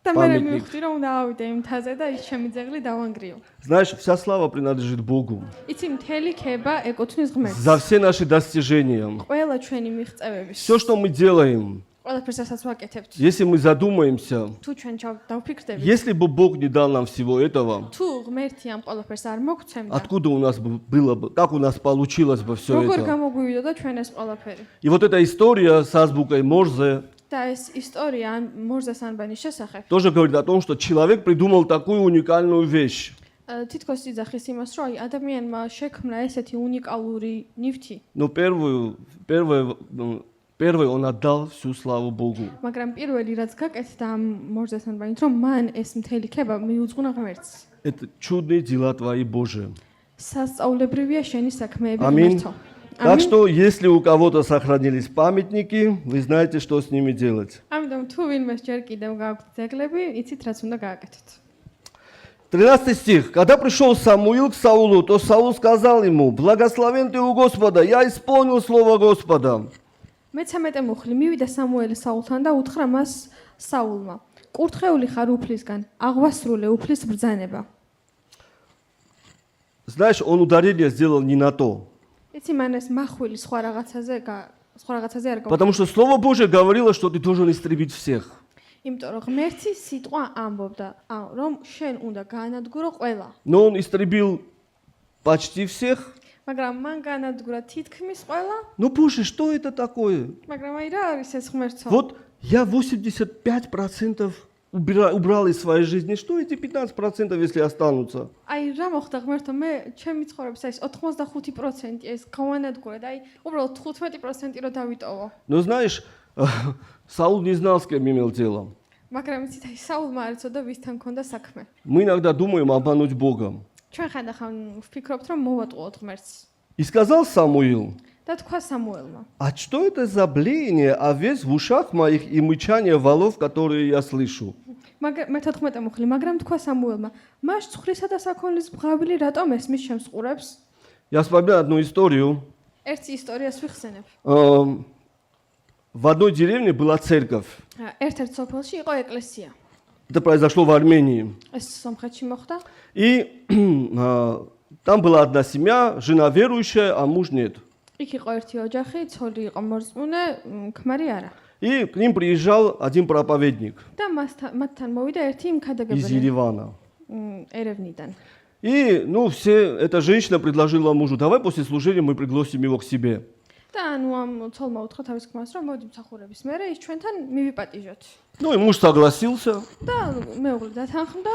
და მე памятник. მივხვდი რომ უნდა ავიდე იმ მთაზე და ის ჩემი ძეგლი დავანგრიო. Знаешь, вся слава принадлежит Богу იცი მთელი ქება ეკუთვნის ღმერთს. за все наши достижения. ყველა ჩვენი მიღწევების. Все, что мы делаем, ყველაფერს რასაც ვაკეთებთ. если мы задумаемся, თუ ჩვენ დავფიქრდებით, если бы Бог не дал нам всего этого, თუ ღმერთი ამ ყველაფერს არ მოგცემდა, откуда у нас было бы, как у нас получилось бы все როგორ это? გამოგვივიდოდა ჩვენ ეს ყველაფერი? И вот эта история с азбукой Морзе და ეს ისტორია მორზეს ანბანის შესახებ тоже говорит о том, что человек придумал такую уникальную вещь. თითქოს იძახის იმას, რომ აი ადამიანმა შექმნა ესეთი უნიკალური ნივთი, Но первый он отдал всю славу Богу. მაგრამ პირველი რაც გაკეთდა ამ მორზეს ანბანით, რომ მან ეს მთელი ქება მიუძღვნა ღმერთს. Это чудные дела твои, Боже. სასწაულებრივია შენი საქმეები Аминь. ღმერთო. Так что, если у кого-то сохранились памятники, вы знаете, что с ними делать. ამიტომ თუ ვინმეს ჯერ კიდევ გააქვთ ძეგლები, იცით რაც უნდა გააკეთოთ. 13 стих. Когда пришел Самуил к Саулу, то Саул сказал ему: «Благословен ты у Господа, я исполнил слово Господа». მე-13 მუხლი მივიდა სამუელი საულთან და უთხრა მას საულმა: "კურთხეული ხარ უფლისგან, აღვასრულე უფლის ბრძანება." Знаешь, он ударение сделал не на то. იცი მან ეს მახვილი სხვა რაღაცაზე არ გავა. Потому что Слово Божие говорило, что ты должен истребить всех. იმიტომ რომ ღმერთი სიტყვა ამბობდა, რომ შენ უნდა გაანადგურო ყველა. Но он истребил почти всех. მაგრამ მან გაანადგურა თითქმის ყველა, Ну, Боже, что это такое? მაგრამ აი რა არის ეს ღმერთო? Вот я 85% убрал из своей жизни. Что эти 15%, если останутся? აი რა მოხდა ღმერთო, მე ჩემი ცხოვრების ეს 85% ეს გავანადგურე და აი უბრალოდ 15% რო დავიტოვო. Но знаешь, Саул не знал, с кем имел дело. მაგრამ იცით აი საულმა არ იცოდა ვისთან ქონდა საქმე. Мы иногда думаем обмануть Бога. ჩვენ ხანდახან ვფიქრობთ რომ მოვატყუოთ ღმერთს. И сказал Самуил: და თქვა სამუელმა: «А что это за блеяние овец в ушах моих и мычание волов, которые я слышу?» მე-14 მუხლი, მაგრამ თქვა სამუელმა: "მას ცხვრისა და საქონლის ბღავილი რატომ ესმის ჩემს ყურებს?" Я вспоминаю одну историю. ერთ ისტორიას ვიხსენებ. В одной деревне была церковь. ერთ-ერთ სოფელში იყო ეკლესია. Это произошло в Армении. ეს სომხეთში მოხდა. И там была одна семья, жена верующая, а муж нет. იქ იყო ერთი ოჯახი, ცოლი იყო მორწმუნე, ქმარი არა. И к ним приезжал один проповедник და მათთან მოვიდა ერთი из მქადაგებელი Еревана. ერევნიდან. И, эта женщина предложила мужу: «Давай после служения мы пригласим его к себе». და ამ ცოლმა უთხრა თავის ქმარს, რომ მოდი მსახურების მერე ის ჩვენთან მივიპატიჟოთ. И муж согласился. და მეუღლე დათანხმდა.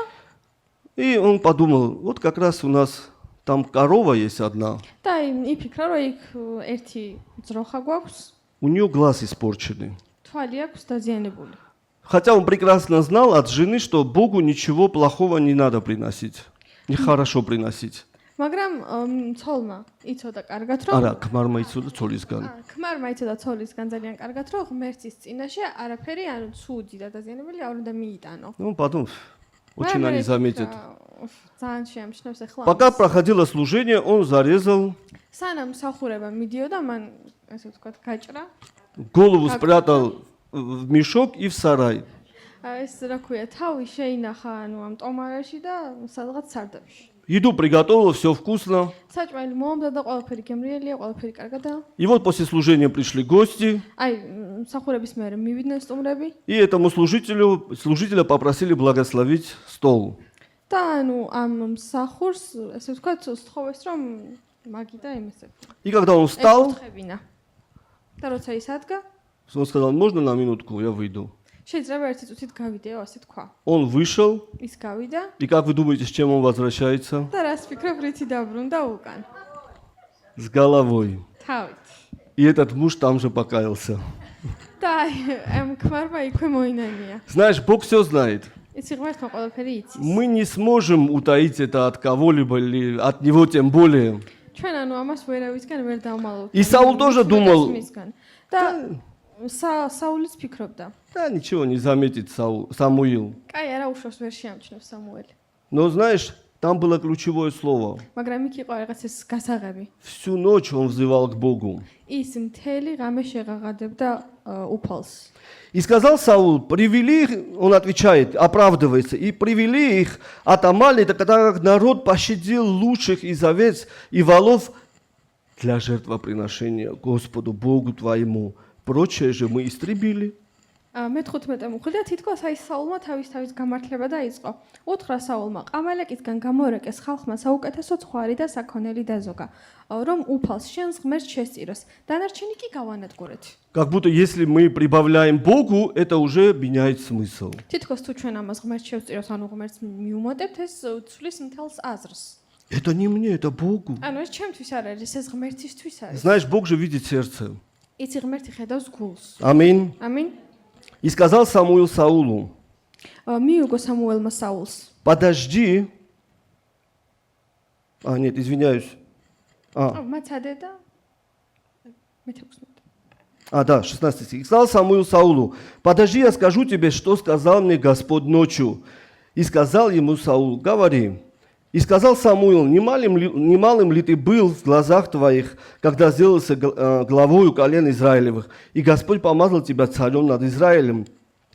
И он подумал: вот как раз у нас там корова есть одна. და იფიქრა, რომ იქ ერთი ძროხა გვაქვს, У нее глаз испорченный. თვალი აქვს დაზიანებული. Хотя он прекрасно знал от жены, что Богу ничего плохого не надо приносить. Нехорошо приносить. მაგრამ ცოლმა იცოდა კარგად, რომ Ара, ქმარმა იცოდა ცოლისგან. ქმარმა იცოდა ცოლისგან ძალიან კარგად, რომ ღმერთის წინაშე არაფერი, ანუ ცუდი და დაზიანებული არ უნდა მიიტანო. Ну, потом очень они заметят. ძალიან შეამჩნევს ახლა. Пока проходило служение, он зарезал, სანამ მსახურება მიდიოდა, მან ესე ვთქვათ, გაჭრა. голову спрятал в мешок и в сарай. ეს რა ქვია, თავი შეინახა, ანუ ამ ტომარაში და სადღაც სარდაფში. Еду приготовил, все вкусно. საჭმელი მოამდა და ყველაფერი გემრიელია, ყველაფერი კარგადაა. И вот после служения пришли гости, აი, მსახურების მერე მივიდნენ სტუმრები и этому служителя попросили благословить стол. და ანუ ამ მსახურს, ესე ვთქვათ, სთხოვეს, რომ მაგი და იმესე. И когда он встал, ეხებინა. და როცა ის ადგა, он сказал: можно на минутку, я выйду. შეიძლება ერთი წუთით გავიდეო, ასე თქვა. Он вышел, ის გავიდა и как вы думаете, с чем он возвращается? და რას ფიქრობ, რითი დაბრუნდა უკან. С головой. თავით. И этот муж там же покаялся. და ამ ქმარმა იქვე მოინანია. Знаешь, Бог все знает. იცი ღმერთმა ყველაფერი იცის. Мы не сможем утаить это от кого-либо или от него тем более. ჩვენ ანუ ამას ვერავისგან ვერ დავმალავთ. И Саул тоже думал. და საულიც ფიქრობდა. Да, ничего не заметит Самуил. კაი, არა უშავს ვერ შეამჩნევს სამუელი. Но знаешь, Там было ключевое слово. მაგრამ იქ იყო რაღაც ეს გასაღები. Всю ночь он взывал к Богу. ის მთელი ღამე შეღაღადებდა უფალს. И сказал Саул, привели их, он отвечает, оправдывается, и привели их от Амалика, когда народ пощадил лучших из овец и волов для жертвоприношения Господу Богу твоему. Прочее же мы истребили. მე-15 მუხლია თითქოს აი საულმა თავის გამართლება დაიწყო. უთხრა საულმა, ყამალეკისგან გამორეკეს ხალხმა საუკეთესო ცხარი და საქონელი დაზოგა, რომ უფალს შენს ღმერთს შესწიროს. დანარჩენი კი გავანადგურეთ. Как будто если мы прибавляем Богу, это уже меняет смысл. თითქოს თუ ჩვენ ამას ღმერთს შევწიროს, ანუ ღმერთს მიუმატებთ, ეს ცვლის მთელს აზრს. Это не мне, это Богу. ანუ ეს ჩემთვის არ არის, ეს ღმერთისთვის არის. Знаешь, Бог же видит сердце. იცი ღმერთი ხედავს გულს. Аминь. ამინ. И сказал Самуил Саулу, მიუგო სამუელმა საულს. подожди. Нет, извиняюсь. მაცადე და მე-16. Да, 16 стих. И сказал Самуил Саулу, подожди, я скажу тебе, что сказал мне Господь ночью. И сказал ему Саул, говори. И сказал Самуил, немалым ли ты был в глазах твоих, когда сделался главою колен Израилевых, и Господь помазал тебя царем над Израилем.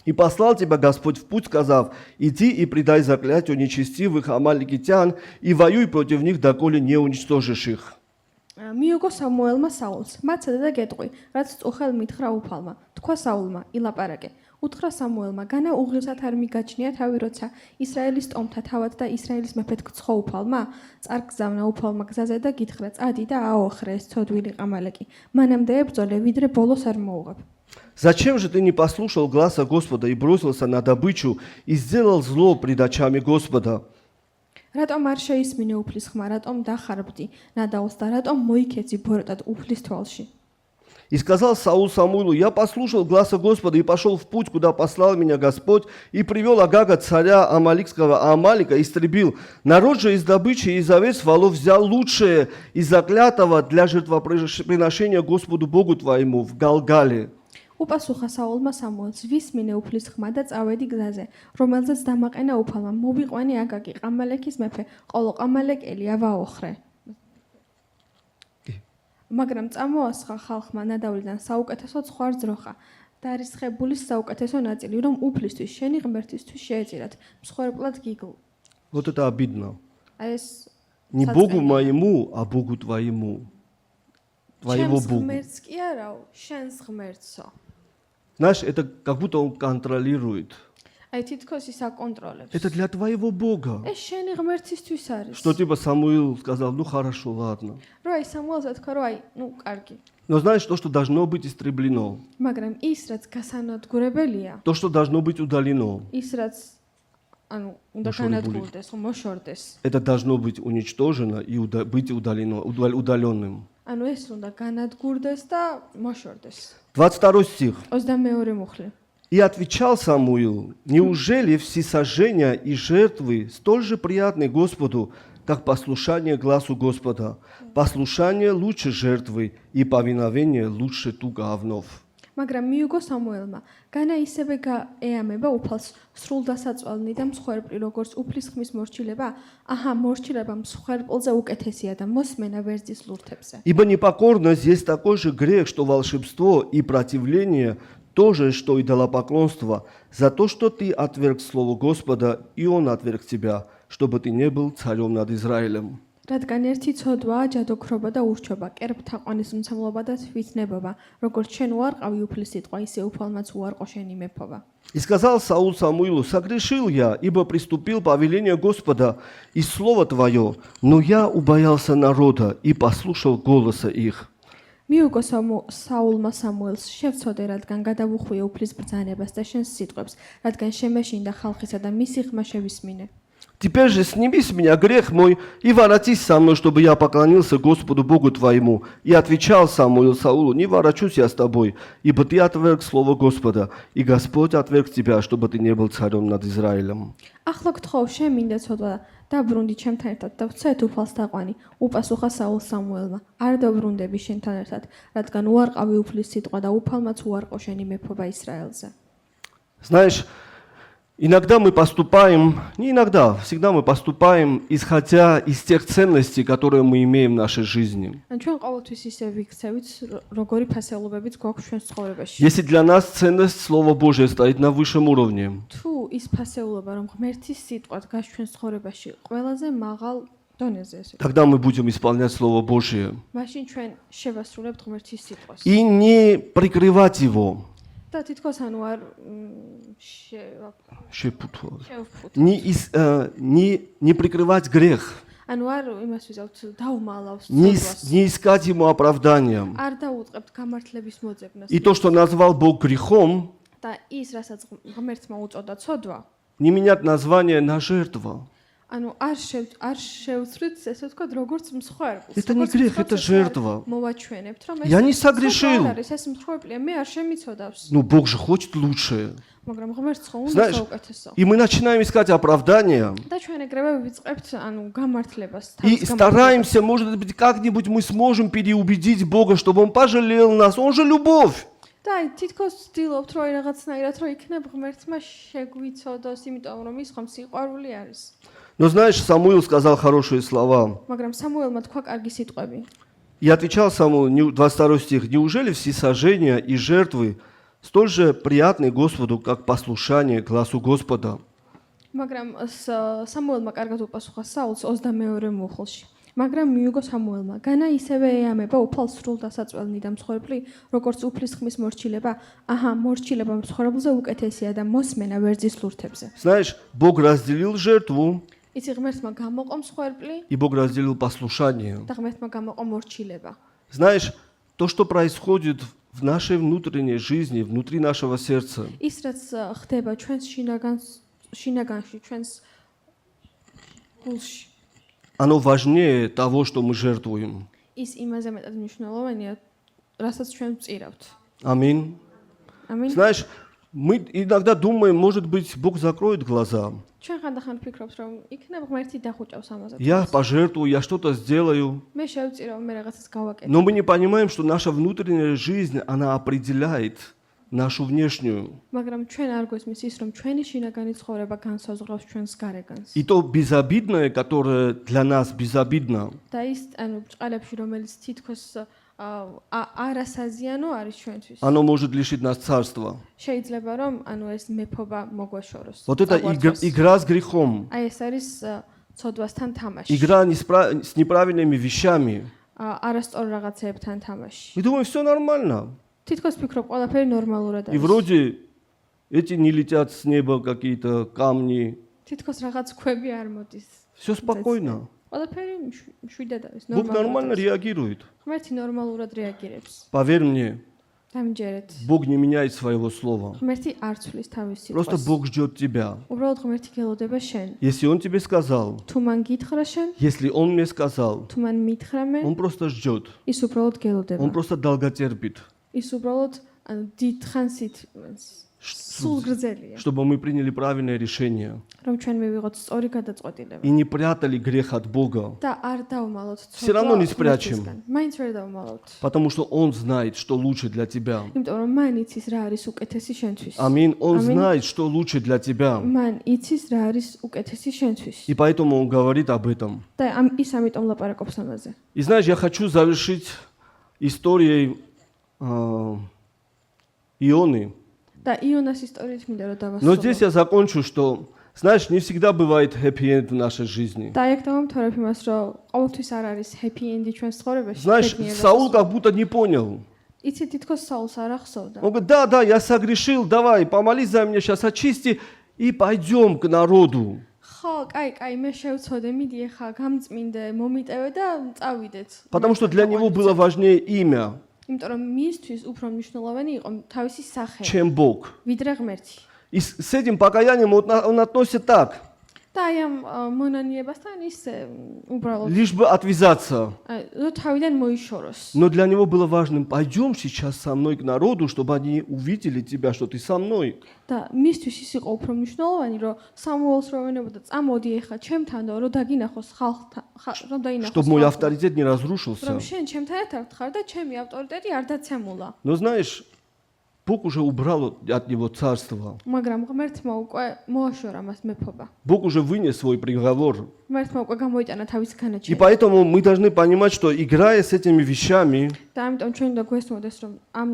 И послал тебя Господь в путь, сказав, иди и предай заклятию нечестивых амаликитян, и воюй против них, доколе не уничтожишь их. მიუგო სამუელმა საულს, მაცადე და გეტყვი, რაც წუხელ მითხრა უფალმა. თქვა საულმა, ილაპარაკე. უთხრა სამუელმა, განა უღილსად არ მიგაჩნია თავი, როცა ისრაელის ტომთა თავად და ისრაელის მეფედ გცხო უფალმა, წარგზავნა უფალმა გზაზე და გითხრა, წადი და აოხრე ეს ცოდვილი ყამალეკი. მანამდე ებრძოლე, ვიდრე ბოლოს არ მოუღებ. Зачем же ты не послушал гласа Господа и бросился на добычу и сделал зло пред очами Господа? რატომ არ შეისმინე უფლის ხმა, რატომ დახარბდი ნადაოს და რატომ მოიქეცი ბოროტად უფლის თვალში? И сказал Саул Самуилу, я послушал гласа Господа и пошел в путь, куда послал меня Господь, и привел Агага, царя Амаликского, а Амалика истребил. Народ же из добычи и из овец волов взял лучшее из заклятого для жертвоприношения Господу Богу твоему в Галгале. უპასუხა საულმა სამუელს, ვისმინე უფლის ხმა და წავედი გზაზე, რომელზეც დამაყენა უფალმა, მოვიყვანი აგაგი, ყამალეკის მეფე, ყოლო ყამალეკელი ავაოხრე. მაგრამ წამოასხა ხალხმა ნადავლიდან საუკეთესო ცხარ ძროხა, დარისხებული საუკეთესო ნაწილი, რომ უფლისთვის, შენი ღმერთისთვის შეეწირათ, მსხვერპლად გიგლ. Вот это обидно. აი ეს Не Богу моему, а Богу твоему. Твоего ჩემს Богу. ღმერთს კი არაო, შენს ღმერთსო. Знаешь, это как будто он контролирует. აი თითქოს ის აკონტროლებს. Это для твоего Бога. ეს შენი ღმერთისთვის არის. Что типа Самуил сказал, ну хорошо, ладно. რო აი სამუელს თქვა, რო აი, კარგი. Но знаешь, то, что должно быть истреблено, მაგრამ ის რაც გასანადგურებელია, то, что должно быть удалено, ის რაც ანუ უნდა მოშორებული. განადგურდეს, რომ მოშორდეს. это должно быть уничтожено и быть удалено, удаленным. ანუ ეს უნდა განადგურდეს და მოშორდეს. 22 стих. 22 მუხლი. И отвечал Самуил, неужели всесожжения и жертвы столь же приятны Господу, как послушание гласу Господа? Послушание лучше жертвы и повиновение лучше туга овнов. მაგრამ მიუგო სამუელმა, განა ისევე ეამება უფალს სრულ დასაწვალნი და მსხვერპლი, როგორც უფლის ხმის მორჩილება, აჰა, მორჩილება მსხვერპლზე უკეთესია და მოსმენა ვერძის ლურთებზე. Ибо непокорность есть такой же грех, что волшебство и противление, то же, что идолопоклонство, за то, что ты отверг слово Господа, и Он отверг тебя, чтобы ты не был царем над Израилем. რადგან ერთი ცოდვაა ჯადოქრობა და ურჩობა, კერპთა ყვანისმცემლობა და თვითნებობა, როგორც შენ უარყავი უფლის სიტყვა, ისე უფალმაც უარყო შენი მეფობა. И сказал Саул Самуилу, согрешил я, ибо приступил повеление Господа и слово твое, но я убоялся народа и послушал голоса их. მიუგო საულმა სამუელს, შევცოდე, რადგან გადავუხვიე უფლის ბრძანებას და შენს სიტყვებს, რადგან შემეშინდა ხალხისა და მისი ხმა შევისმინე. Теперь же сними с меня грех мой и воротись со мной, чтобы я поклонился Господу Богу твоему. И отвечал Самуил Саулу, не ворочусь я с тобой, ибо ты отверг слово Господа, и Господь отверг тебя, чтобы ты не был царем над Израилем. ახლა გთხოვ, შემინდა ცოდვა და ბრუნდი ჩემთან ერთად და ვცეთ უფალს დაყვანი. უპასუხა საულ სამუელმა, არ დავრუნდები შენთან ერთად, რადგან უარყავი უფლის სიტყვა და უფალმაც უარყო შენი მეფობა ისრაელზე. Знаешь, Иногда мы поступаем, не иногда, всегда мы поступаем, исходя из тех ценностей, которые мы имеем в нашей жизни. ან ჩვენ ყოველთვის ისე ვიქცევით, როგორი ფასეულობებიც გვაქვს ჩვენს ცხოვრებაში. Если для нас ценность Слова Божия стоит на высшем уровне, თუ ის ფასეულობა, რომ ღმერთის სიტყვა დგას ჩვენს ცხოვრებაში, ყველაზე მაღალ დონეზე ესე. тогда мы будем исполнять Слово Божие მაშინ ჩვენ შევასრულებთ ღმერთის სიტყვას. и не прикрывать его. და თითქოს ანუ არ Шепутывать. შევფუთ. Не прикрывать грех, ანუ არ იმას ვიზავთ დაუმალავს не ცოდვას. искать ему оправдания. არ დაუწყებთ გამართლების მოძებნას. И то, что назвал Бог грехом, და ის, რასაც ღმერთმა უწოდა ცოდვა, не менять название на жертву. ანუ არ შევცვლით, ესე ვთქვათ, როგორც მსხვერპლს. Это не грех, это жертва. მოვაჩვენებთ, რომ Я не согрешил. ეს მსხვერპლია, მე არ შემიცოდავს. Ну, Бог же хочет лучшее. მაგრამ ღმერთს ხო უნდა Знаешь, საუკეთესო. и мы начинаем искать оправдания. და ჩვენ ეგრევე ვიწყებთ, ანუ გამართლებას, И стараемся, может быть, как-нибудь мы сможем переубедить Бога, чтобы Он пожалел нас. Он же любовь. და აი თითქოს ვცდილობთ, რომ აი რაღაცნაირად რომ იქნებ ღმერთმა შეგვიცოდოს, იმიტომ რომ ის ხომ სიყვარული არის. Но знаешь, Самуил сказал хорошие слова. მაგრამ სამუელმა თქვა კარგი სიტყვები. И отвечал Самуил, 22 стих, «Неужели всесожжения и жертвы столь же приятны Господу, как послушание гласу Господа?» მაგრამ სამუელმა კარგად უპასუხა საულს 22 მუხლში. მაგრამ მიუგო სამუელმა, განა ისევე ეამება უფალ სრულ დასაწველნი და მსხვერპლი, როგორც უფლის ხმის მორჩილება, აჰა, მორჩილება მსხვერპლზე უკეთესია და მოსმენა ვერძის ლურთებზე. Знаешь, Бог разделил жертву, იცი ღმერთმა გამოყო მსხვერპლი и Бог разделил послушание. და ღმერთმა გამოყო მორჩილება. Знаешь, то, что происходит в нашей внутренней жизни, внутри нашего сердца, ის რაც ხდება ჩვენს შინაგანში, ჩვენს გულში, оно важнее того, что мы жертвуем. ის იმაზე მეტად მნიშვნელოვანია, რასაც ჩვენ ვწირავთ. Аминь. ამინ. Знаешь, мы иногда думаем, может быть, Бог закроет глаза. ჩვენ ხანდახან ვფიქრობთ, რომ იქნებ ღმერთი დახუჭავს ამაზე. Я пожертвую, я что-то сделаю. მე შევწირავ, მე რაღაცას გავაკეთებ. Но мы не понимаем, что наша внутренняя жизнь, она определяет нашу внешнюю. მაგრამ ჩვენ არ გვესმის ის, რომ ჩვენი შინაგანი ცხოვრება განსაზღვრავს ჩვენს გარეგანს. И то безобидное, которое для нас безобидно, და ის, ანუ ბჭყალებში, რომელიც თითქოს არასაზიანო არის ჩვენთვის. оно может лишить нас царства. შეიძლება რომ, ანუ ეს მეფობა მოგვეშოროს. Вот это игра с грехом, აი ეს არის ცოდვასთან თამაში. игра с неправильными вещами. არასწორ რაღაცეებთან თამაში. Мы думаем, все нормально. თითქოს вფიქრობ, ყველაფერი ნორმალურად И არის. вроде эти не летят с неба какие-то камни. თითქოს რაღაც ქვები არ მოდის. Все спокойно. ყველაფერი მშვიდად არის, Бог нормально ნორმალურად. реагирует. ღმერთი ნორმალურად რეაგირებს. Поверь мне, დამჯერეთ. Бог не меняет своего слова. ღმერთი არ ცვლის თავის Просто სიტყვას. Бог ждет тебя. უბრალოდ ღმერთი გელოდება შენ. Если Он тебе сказал, თუ მან გითხრა შენ, если Он мне сказал, თუ მან მითხრა მე, Он просто ждет. ის уბრალოდ გელოდება. Он просто долготерпит, ის უბრალოდ ანუ დიდხანსით სულ გრძელია, чтобы мы приняли правильное решение რომ ჩვენ მივიღოთ სწორი გადაწყვეტილება. и не прятали грех от Бога. და არ დავმალოთ Всё равно не спрячем. მაინც ვერ დავმალოთ. Потому что Он знает, что лучше для тебя. იმიტომ რომ მან იცის რა არის უკეთესი შენთვის. Аминь. Он Аминь. знает, что лучше для тебя. მან იცის რა არის უკეთესი შენთვის. И поэтому Он говорит об этом. და ის ამიტომ ლაპარაკობს ამაზე. И знаешь, я хочу завершить историей Ионы. და იონას ისტორიით მინდა რომ Но დავასრულო. здесь я закончу, что, знаешь, не всегда бывает хэппи-энд в нашей жизни. და ეგ დავამთავრებ имас, რომ ყოველთვის არ არის happy end-ი ჩვენს ცხოვრებაში. Знаешь, Саул как будто не понял. იცი თითქოს საულს არ ახსოვდა. Он говорит, да, я согрешил, давай, помолись за меня, сейчас очисти и пойдем к народу. ხო, კაი, მე შევწოდე, მიდი ახლა გამწმინდე, მომიტევე და წავიდეთ. Потому что для него было важнее имя, იმიტომ რომ მისთვის უფრო მნიშვნელოვანი იყო თავისი სახე, чем Бог. ვიდრე ღმერთი. И с этим покаянием он относится так, და აი ამ მონანიებასთან ისე უბრალოდ лишь бы отвязаться. რომ თავიდან მოიშოროს. Но для него было важным, пойдем сейчас со мной к народу, чтобы они увидели тебя, что ты со мной. და მისთვის ის იყო უფრო მნიშვნელოვანი, რომ სამუელს რო ვენებოდა, წამოდი ახლა ჩემთანო, რომ დაგინახოს ხალხთან, რომ დაინახოს. Чтобы мой авторитет не разрушился. რომ შენ ჩემთან ერთად ხარ და ჩემი ავტორიტეტი არ დაცემულა. Но знаешь, Бог уже убрал от него царство. მაგრამ ღმერთმა უკვე მოაშორა მას მეფობა. Бог уже вынес свой приговор. ღმერთმა უკვე გამოიტანა თავისი И განაჩენი. поэтому мы должны понимать, что играя с этими вещами, და ამიტომ ჩვენ უნდა გვესმოდეს, რომ ამ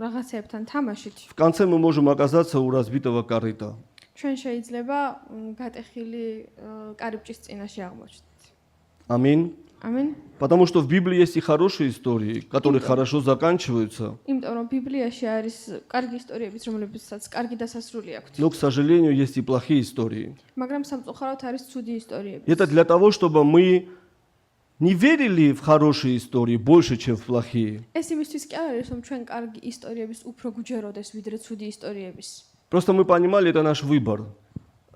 რაღაცეებთან თამაშით в конце мы можем оказаться у разбитого корыта. ჩვენ შეიძლება გატეხილი კარიბჭის წინაშე აღმოჩნდეთ. Аминь. ამინ. Потому что в Библии есть и хорошие истории, которые хорошо заканчиваются. იმიტომ რომ ბიბლიაში არის კარგი ისტორიებიც, რომლებსაც კარგი დასასრული აქვს. Но, к сожалению, есть и плохие истории. მაგრამ სამწუხაროდ არის ცუდი ისტორიები. Это для того, чтобы мы не верили в хорошие истории больше, чем в плохие. ეს იმისთვის კი არ არის, რომ ჩვენ კარგი ისტორიების უფრო გვჯეროდეს, ვიდრე ცუდი ისტორიების. Просто мы понимали, это наш выбор.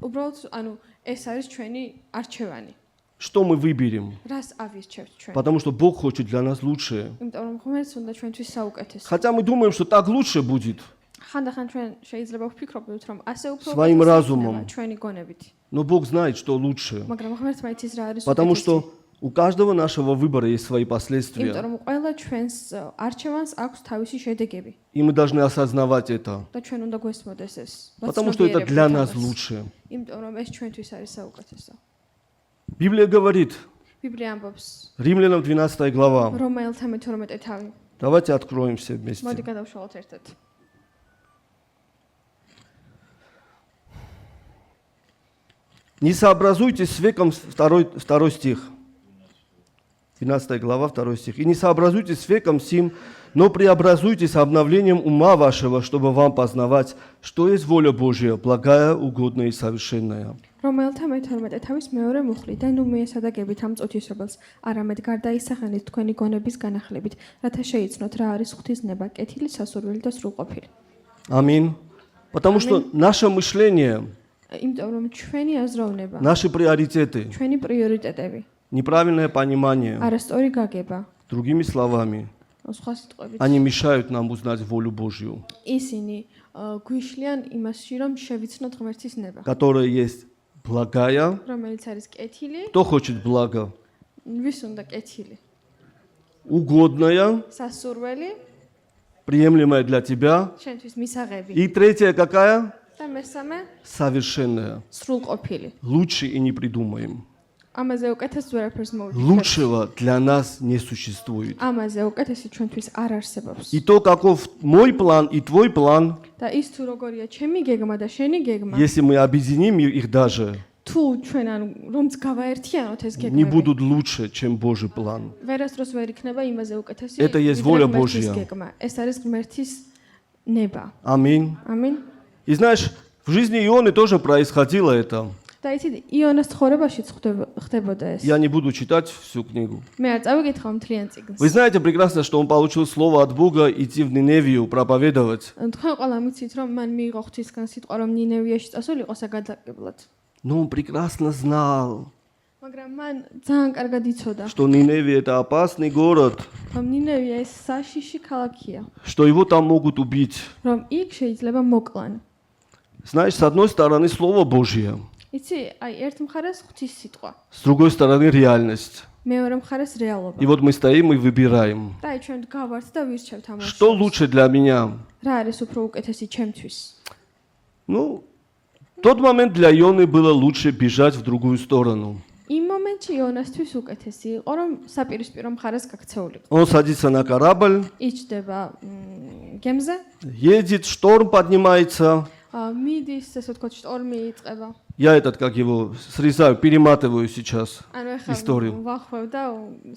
უბრალოდ, ანუ ეს არის ჩვენი არჩევანი. Что мы выберем? რას ავირჩევთ ჩვენ? Потому что Бог хочет для нас лучшее. იმიტომ რომ ღმერთს უნდა ჩვენთვის საუკეთესო. Хотя мы думаем, что так лучше будет, ხანდახან ჩვენ შეიძლება ვფიქრობთ, რომ ასე უფრო Своим უკეთესი разумом. იქნება ჩვენი გონებით. но Бог знает, что лучше. მაგრამ ღმერთმა იცის რა არის Потому უკეთესი. что у каждого нашего выбора есть свои იმიტომ последствия. რომ ყველა ჩვენს არჩევანს აქვს თავისი შედეგები И мы должны осознавать это. და ჩვენ უნდა გვესმოდეს ეს. Потому что это для нас лучше. იმიტომ რომ ეს ჩვენთვის არის საუკეთესო. Библия говорит, ბიბლია ამბობს, Римлянам 12 глава. რომელთა მე-12 თავი. Давайте откроем все მოდი вместе. გადავშალოთ ერთად. Не сообразуйтесь с веком, второй стих. 12 глава, 2 стих. И не сообразуйтесь с веком сим, но преобразуйтесь обновлением ума вашего, чтобы вам познавать, что есть воля Божья, благая, угодная и совершенная. რომელთა მე-12 თავის მეორე მუხლი და ნუ მიესადაგებით ამ წუთისრობას, არამედ გარდაისახენით თქვენი გონების განახლებით, რათა შეიცნოთ რა არის ღვთისნება, კეთილი, სასურველი და სრულყოფილი. Аминь. Потому что наше мышление, იმიტომ რომ ჩვენი აზროვნება, наши приоритеты, ჩვენი პრიორიტეტები, неправильное понимание, არასწორი გაგება, другими словами, სხვა სიტყვებით, они мешают нам узнать волю Божью, ისინი გვიშლიან იმასში, რომ შევიცნოთ ღმერთის ნება, которая есть благая. რომელიც არის კეთილი, Кто хочет благо? ვის უნდა კეთილი, Угодная, სასურველი, приемлемая для тебя. ჩვენთვის მისაღები И третья какая? და მესამე Совершенная. სრულყოფილი. Лучше и не придумаем. ამაზე უკეთეს ვერაფერს მოვიწყებთ. Лучшего для нас не существует. ამაზე უკეთესი ჩვენთვის არ არსებობს. И то, каков мой план и твой план, და ის თუ როგორია ჩემი გეგმა და შენი გეგმა, если мы объединим их даже, თუ ჩვენ ანუ რომც გავაერთიანოთ ეს не გეგმები, будут лучше, чем Божий план. ვერასდროს ვერ იქნება იმაზე უკეთესი. Это есть ვიდრე воля ღმერთის Божья. გეგმა. ეს არის ღმერთის ნება. Аминь. ამინ. И знаешь, в жизни Ионы тоже происходило это. და იცით, იონას ცხოვრებაშიც ხდებოდა ეს. Я не буду читать всю книгу. მე არ წავიკითხავ მთლიან წიგნს. Вы знаете прекрасно, что он получил слово от Бога идти в Ниневию проповедовать. თქვენ ყველა მიცით, რომ მან მიიღო ღვთისგან სიტყვა, რომ ნინევიაში წასულიყო საგადაკებლად. Но он прекрасно знал, მაგრამ მან ძალიან კარგად იცოდა, что Ниневия это опасный город, რომ ნინევია ეს საშიში ქალაქია, что его там могут убить. რომ იქ შეიძლება მოკლან. Знаешь, с одной стороны Слово Божье, იცი, აი ერთ მხარეს ღვთის სიტყვა, с другой стороны реальность. მეორე მხარეს реалობა. И вот мы стоим и выбираем, და აი ჩვენ გავართ და ვირჩევთ ამ что лучше для меня. რა არის უფრო უკეთესი ჩემთვის. Ну, в тот момент для Ионы было лучше бежать в другую сторону. იმ მომენტში იონასთვის უკეთესი იყო, რომ საპირისპირო მხარეს გაქცეულიყო. Он садится на корабль, იჭდება გემზე, едет, шторм поднимается. მიდის, ესე ვთქვათ, შტორმი იწყება. Я этот, как его, срезаю, перематываю сейчас ანუ историю. ეხლა ვახვევ და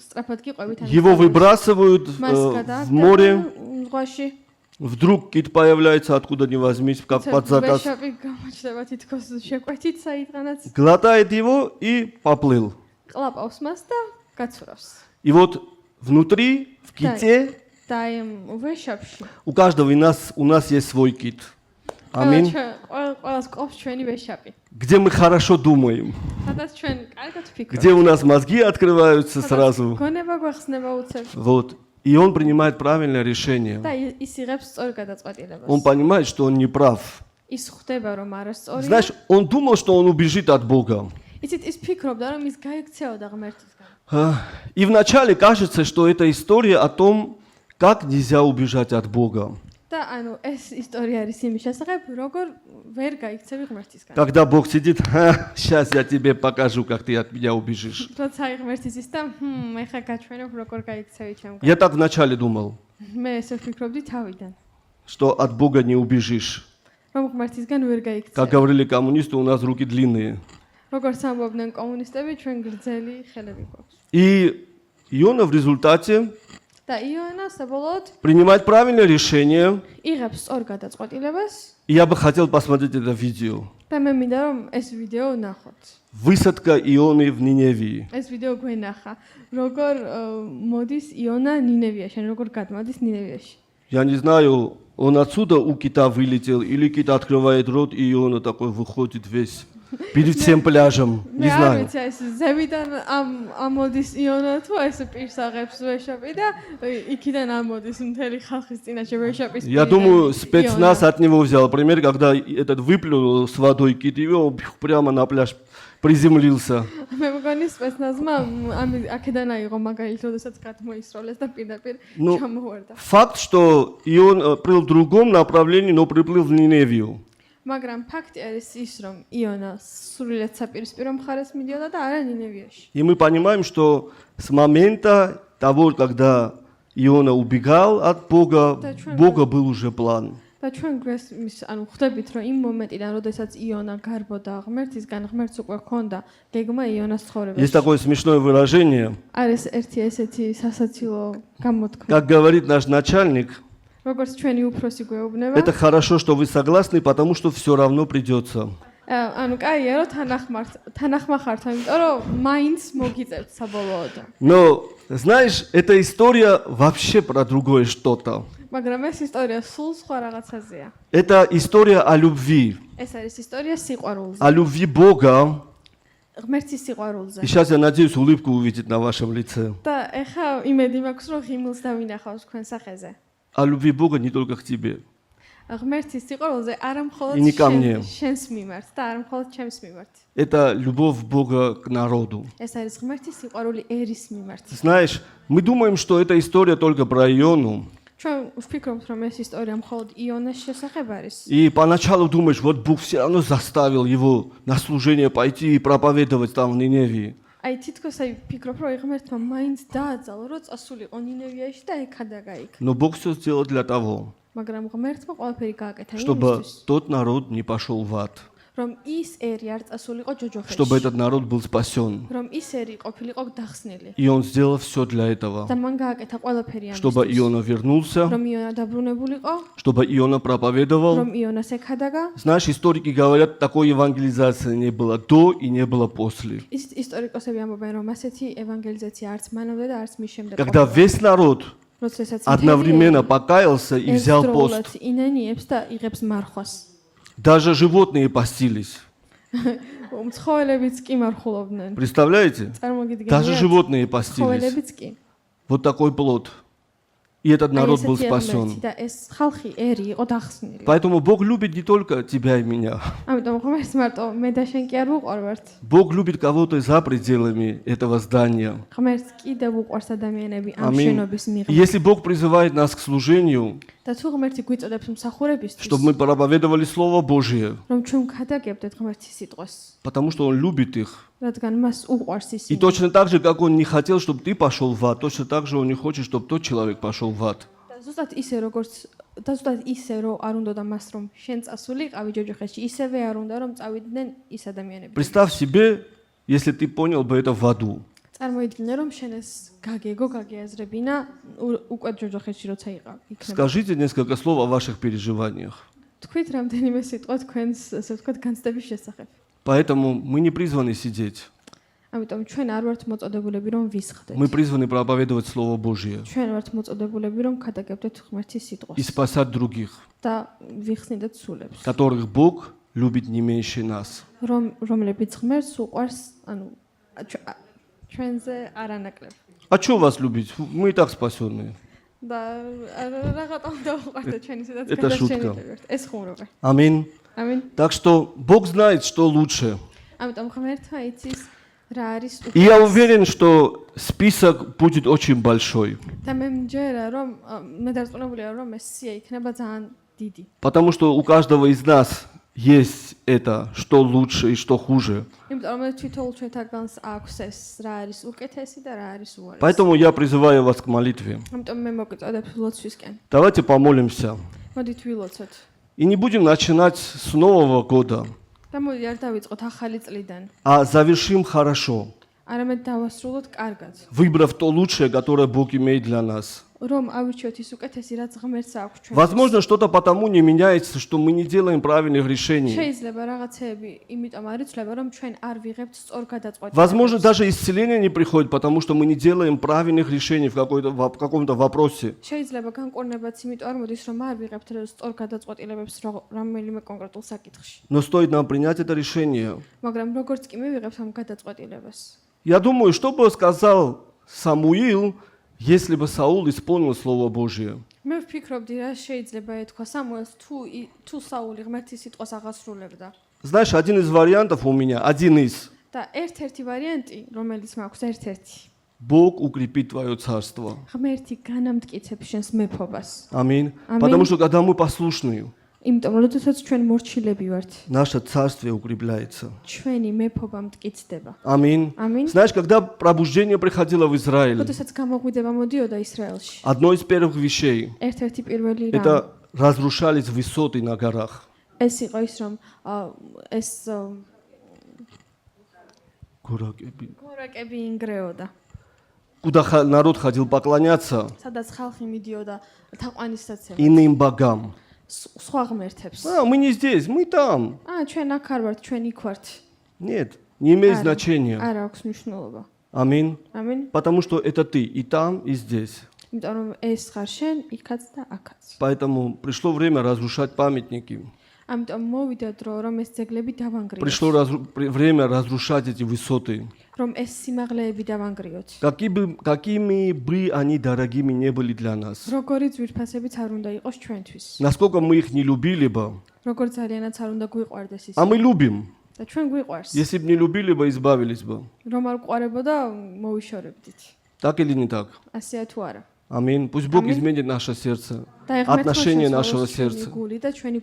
სწრაფად გიყვებით. Его выбрасывают в море. ზღვაში. Вдруг кит появляется откуда ни возьмись, как под заказ. ვეშაპი გამოჩნდება თითქოს შეკვეთით საიდღანაც. Глотает его и поплыл. ყლაპავს მას და გაცურავს. И вот внутри, в ките, და იმ ვეშაპში. у каждого у нас есть свой кит. Аминь. ყველას ყოფს ჩვენი ვეშაპი. Где мы хорошо думаем, სადაც ჩვენ კარგად ვფიქრობთ. где у нас мозги открываются сразу. გონება გვახსნება უცებ. Вот. И он принимает правильное решение. და ის იღებს სწორ გადაწყვეტილებას. Он понимает, что он не прав. ის ხვდება რომ არასწორია. Знаешь, он думал, что он убежит от Бога. იცით, ის ფიქრობდა რომ ის გაიქცეოდა ღმერთისგან. И вначале кажется, что это история о том, как нельзя убежать от Бога. და ანუ ეს ისტორია არის იმის შესახებ, როგორ ვერ გაიქცევი ღმერთისგან. Когда Бог сидит, сейчас я тебе покажу, как ты от меня убежишь. როცა აი ღმერთის ის და მე ხა გაჩვენებ როგორ გაიქცევი ჩემგან. Я так вначале думал, მე ესე ვფიქრობდი თავიდან, что от Бога не убежишь. რომ ღმერთისგან ვერ Как გაიქცევი. говорили коммунисты, у нас руки длинные. როგორც ამბობდნენ კომუნისტები, ჩვენ გრძელი ხელები გვაქვს. И Иона в результате და იონა საბოლოოდ принимает правильное решение. იღებს სწორ გადაწყვეტილებას И я бы хотел посмотреть это видео. და მე მინდა რომ ეს ვიდეო ნახოთ. Высадка Ионы в Ниневии. ეს ვიდეო გვენახა, როგორ მოდის იონა ნინევიაში, როგორ გადმოდის ნინევიაში. Я не знаю, он отсюда у кита вылетел, или кит открывает рот, и Иона такой выходит весь перед всем пляжем. Не მე არ знаю. ვიცი ეს ზევიდან ამოდის იონა თუ ეს პირსაღებს ვეშაპი და იქიდან ამოდის მთელი ხალხის წინაშე ვეშაპის. Я думаю, спецназ от него взял пример, когда этот выплюнул с водой кит, и он прямо на пляж приземлился. მე მგონი სპეცნაზმა აქედან აიღო მაგალითად, როდესაც გადმოისროლეს და პირდაპირ Ну, ჩამოვარდა. факт, что Ион плыл в другом направлении, но приплыл в Ниневию. მაგრამ ფაქტი არის ის, რომ იონა სრულიად საპირისპირო მხარეს მიდიოდა და არა ნინევიაში. И мы понимаем, что с момента того, когда Иона убегал от Бога, Бога был уже план. და ჩვენ გვესმის, ანუ ხვდებით, რომ იმ მომენტიდან, როდესაც იონა გარბოდა ღმერთისგან, ღმერთს უკვე ჰქონდა გეგმა იონას Есть ცხოვრებაში. такое смешное выражение, არის ერთი ესეთი სასაცილო გამოთქმა. как говорит наш начальник, როგორც ჩვენი უფროსი გვეუბნება, это хорошо, что вы согласны, потому что все равно придется. ანუ კაია, რომ თანახმახართ, იმიტომ რომ მაინც მოგიწევთ საბოლოოდ. Но, знаешь, эта история вообще про другое что-то. მაგრამ ეს ისტორია სულ სხვა რაღაცაზეა. Это история о любви, ეს არის ისტორია სიყვარულზე. о любви Бога. ღმერთის სიყვარულზე. И сейчас, я надеюсь, улыбку увидеть на вашем лице. და ეხა იმედი მაქვს, რომ ღიმილს დავინახავს თქვენ სახეზე. О любви Бога не только к тебе. ღმერთის სიყვარულზე არა მხოლოდ И не ко мне. შენს მიმართ და არა მხოლოდ ჩემს მიმართ. Это любовь Бога к народу. ეს არის ღმერთის სიყვარული ერის მიმართ. Знаешь, мы думаем, что эта история только про Иону. ჩვენ ვფიქრობთ, რომ ეს ისტორია მხოლოდ იონას შესახებ არის. И поначалу думаешь, вот Бог все равно заставил его на служение пойти и проповедовать там в Ниневии. აი თითქოს აი ვფიქრობ, რომ ღმერთმა მაინც დააძალა, რომ წასულიყო ნინევიაში და იქ გადაგაიქ. Но Бог все сделал для того, მაგრამ ღმერთმა ყველაფერი გააკეთა чтобы იმისთვის, тот народ не пошел в ад, რომ ის ერი არ წასულიყო ჯოჯოხეთში. чтобы этот народ был спасен. რომ ის ერი ყოფილიყო დახსნილი. И он сделал все для этого, და მან გააკეთა ყველაფერი чтобы ამისთვის. Иона вернулся, რომ იონა დაბრუნებულიყო, чтобы Иона проповедовал. რომ იონას ეკადაგა. Знаешь, историки говорят, такой евангелизации не было до и не было после. ის ისტორიკოსები ამბობენ, რომ ასეთი ევანგელიზაცია არც მანამდე და არც მის შემდეგ. Когда весь народ როდესაც одновременно покаялся и взял пост, ინენიებს და იღებს მარხვას. даже животные постились. ცხოველებიც კი მარხულობდნენ. Представляете? Даже წარმოგიდგენიათ? животные постились. ცხოველებიც კი. Вот такой плод. И этот народ был спасен. და ეს ხალხი ერი იყო დახსნილი. Поэтому Бог любит не только тебя и меня. ამიტომ ღმერთს მარტო მე და შენ კი არ უყვარვართ. Бог любит кого-то за пределами этого здания. ღმერთს კიდევ უყვარს ადამიანები ამ Аминь. შენობის И მიღმა. если Бог призывает нас к служению, და თუ ღმერთი გვიწოდებს მსახურებისთვის, чтобы мы проповедовали Слово Божие, რომ ჩვენ გადაგებდეთ ღმერთის სიტყვას, потому что Он любит их. რადგან მას უყვარს И ისინი. точно так же, как Он не хотел, чтобы ты пошел в ад, точно так же Он не хочет, чтобы тот человек пошел в ад. და ზუსტად ისე რომ არ უნდა მას რომ შენ წასულიყავი ჯოჯოხეთში, ისევე არ უნდა რომ წავიდნენ ის ადამიანები. Представь себе, если ты понял бы это в аду. წარმოიდგინე რომ შენ ეს გაგეაზრებინა უკვე ჯოჯოხეთში როცა იყავ იქნება. Скажите несколько слов о ваших переживаниях. თქვით რამდენიმე სიტყვა თქვენს ასე ვთქვათ განცდების შესახებ. Поэтому мы не призваны сидеть. ამიტომ ჩვენ არ ვართ მოწოდებულები რომ ვისხდეთ. Мы призваны проповедовать Слово Божие ჩვენ ვართ მოწოდებულები რომ გადაგებდეთ ღმერთის и სიტყვას спасать других, და ვიხსნიდეთ სულებს. которых Бог любит не меньше нас. რომლებიც ღმერთს უყვარს, ანუ ჩვენზე არანაკლებ. А что вас любить? Мы и так спасенные. და რაღაცა უნდა უყვარდეთ ჩვენი სადაც Это шутка. ეს ხუმრობა. Аминь. ამინ. Так что Бог знает, что лучше. ამიტომ ღმერთმა იცის რა არის И я уверен, что список будет очень большой. და მე მჯერა რომ მე დარწმუნებულია რომ ეს სია იქნება ძალიან დიდი. Потому что у каждого из нас есть это, что лучше и что хуже. იმიტომ რომ თვითონ ჩვენთაგანს აქვს ეს რა არის უკეთესი და რა არის უარესი. Поэтому я призываю вас к молитве. ამიტომ მე მოგწოდებ ლოცვისკენ. Давайте помолимся. მოდით ვილოცოთ. И не будем начинать с Нового года, და მოდი არ დავიწყოთ ახალი წლიდან. а завершим хорошо, არამედ დავასრულოთ კარგად. выбрав то лучшее, которое Бог имеет для нас. რომ ავირჩიოთ ის უკეთესი რაც ღმერთს აქვს ჩვენ. Возможно, что-то потому не меняется, что мы не делаем правильных решений. შეიძლება რაღაცეები იმიტომ არ იცვლება რომ ჩვენ არ ვიღებთ სწორ გადაწყვეტილებას. Возможно, даже исцеление не приходит, потому что мы не делаем правильных решений в каком-то вопросе. შეიძლება განკურნებაც იმიტომ არ მოდის რომ არ ვიღებთ სწორ გადაწყვეტილებებს რომელიმე კონკრეტულ საკითხში. Но стоит нам принять это решение. მაგრამ როგორც კი მივიღებთ ამ გადაწყვეტილებას. Я думаю, что бы сказал Самуил, если бы Саул исполнил Слово Божье. მე ვფიქრობდი რა შეიძლება ეთქვა სამუელს თუ საული ღმერთის სიტყვას აღასრულებდა. Знаешь, один из вариантов у меня, один из. და ერთ-ერთი ვარიანტი რომელიც მაქვს ერთ-ერთი Бог укрепит твое царство. ღმერთი განამტკიცებს შენს მეფობას. Аминь. Аминь. Потому что когда мы послушны, იმიტომ რომ როდესაც ჩვენ მორჩილები ვართ, наше царствие укрепляется. ჩვენი მეფობა მტკიცდება. Аминь. Аминь. Знаешь, когда пробуждение приходило в Израиль, როდესაც გამოღვიდება მოდიოდა ისრაელში, одно из первых вещей ერთ-ერთი პირველი რამ это разрушались высоты на горах. ეს იყო ის რომ ეს გორაკები ინგრეოდა, Куда народ ходил поклоняться სადაც ხალხი მიდიოდა თაყვანისაცემად иным богам. სხვა ღმერთებს. Мы не здесь, мы там. ჩვენ აქ არ ვართ, ჩვენ იქ ვართ. Нет, не имеет არა, значения. არ აქვს მნიშვნელობა. Аминь. ამინ. Потому что это ты и там, и здесь. იმიტომ რომ ეს ხარ შენ, იქაც და აქაც. Поэтому пришло время разрушать памятники. ამიტომ მოვიდა დრო რომ ეს ძეგლები დავანგრიოთ. Пришло время разрушать эти высоты. რომ ეს სიმაღლეები დავანგრიოთ. Какими бы они дорогими не были для нас. როგორი ძვირფასებიც არ უნდა იყოს ჩვენთვის. Насколько мы их не любили бы. როგორ ძალიანაც არ უნდა გვიყვარდეს ის. А мы любим. და ჩვენ გვიყვარს. Если бы не любили бы, избавились бы. რომ არ გვყარებოდა, მოვიშორებდით. Так или не так? ასეა თუ არა. Аминь. Пусть Бог Аминь. изменит наше сердце. და ეხმარება Отношение ჩვენს нашего ჩვენი сердца. გული და ჩვენი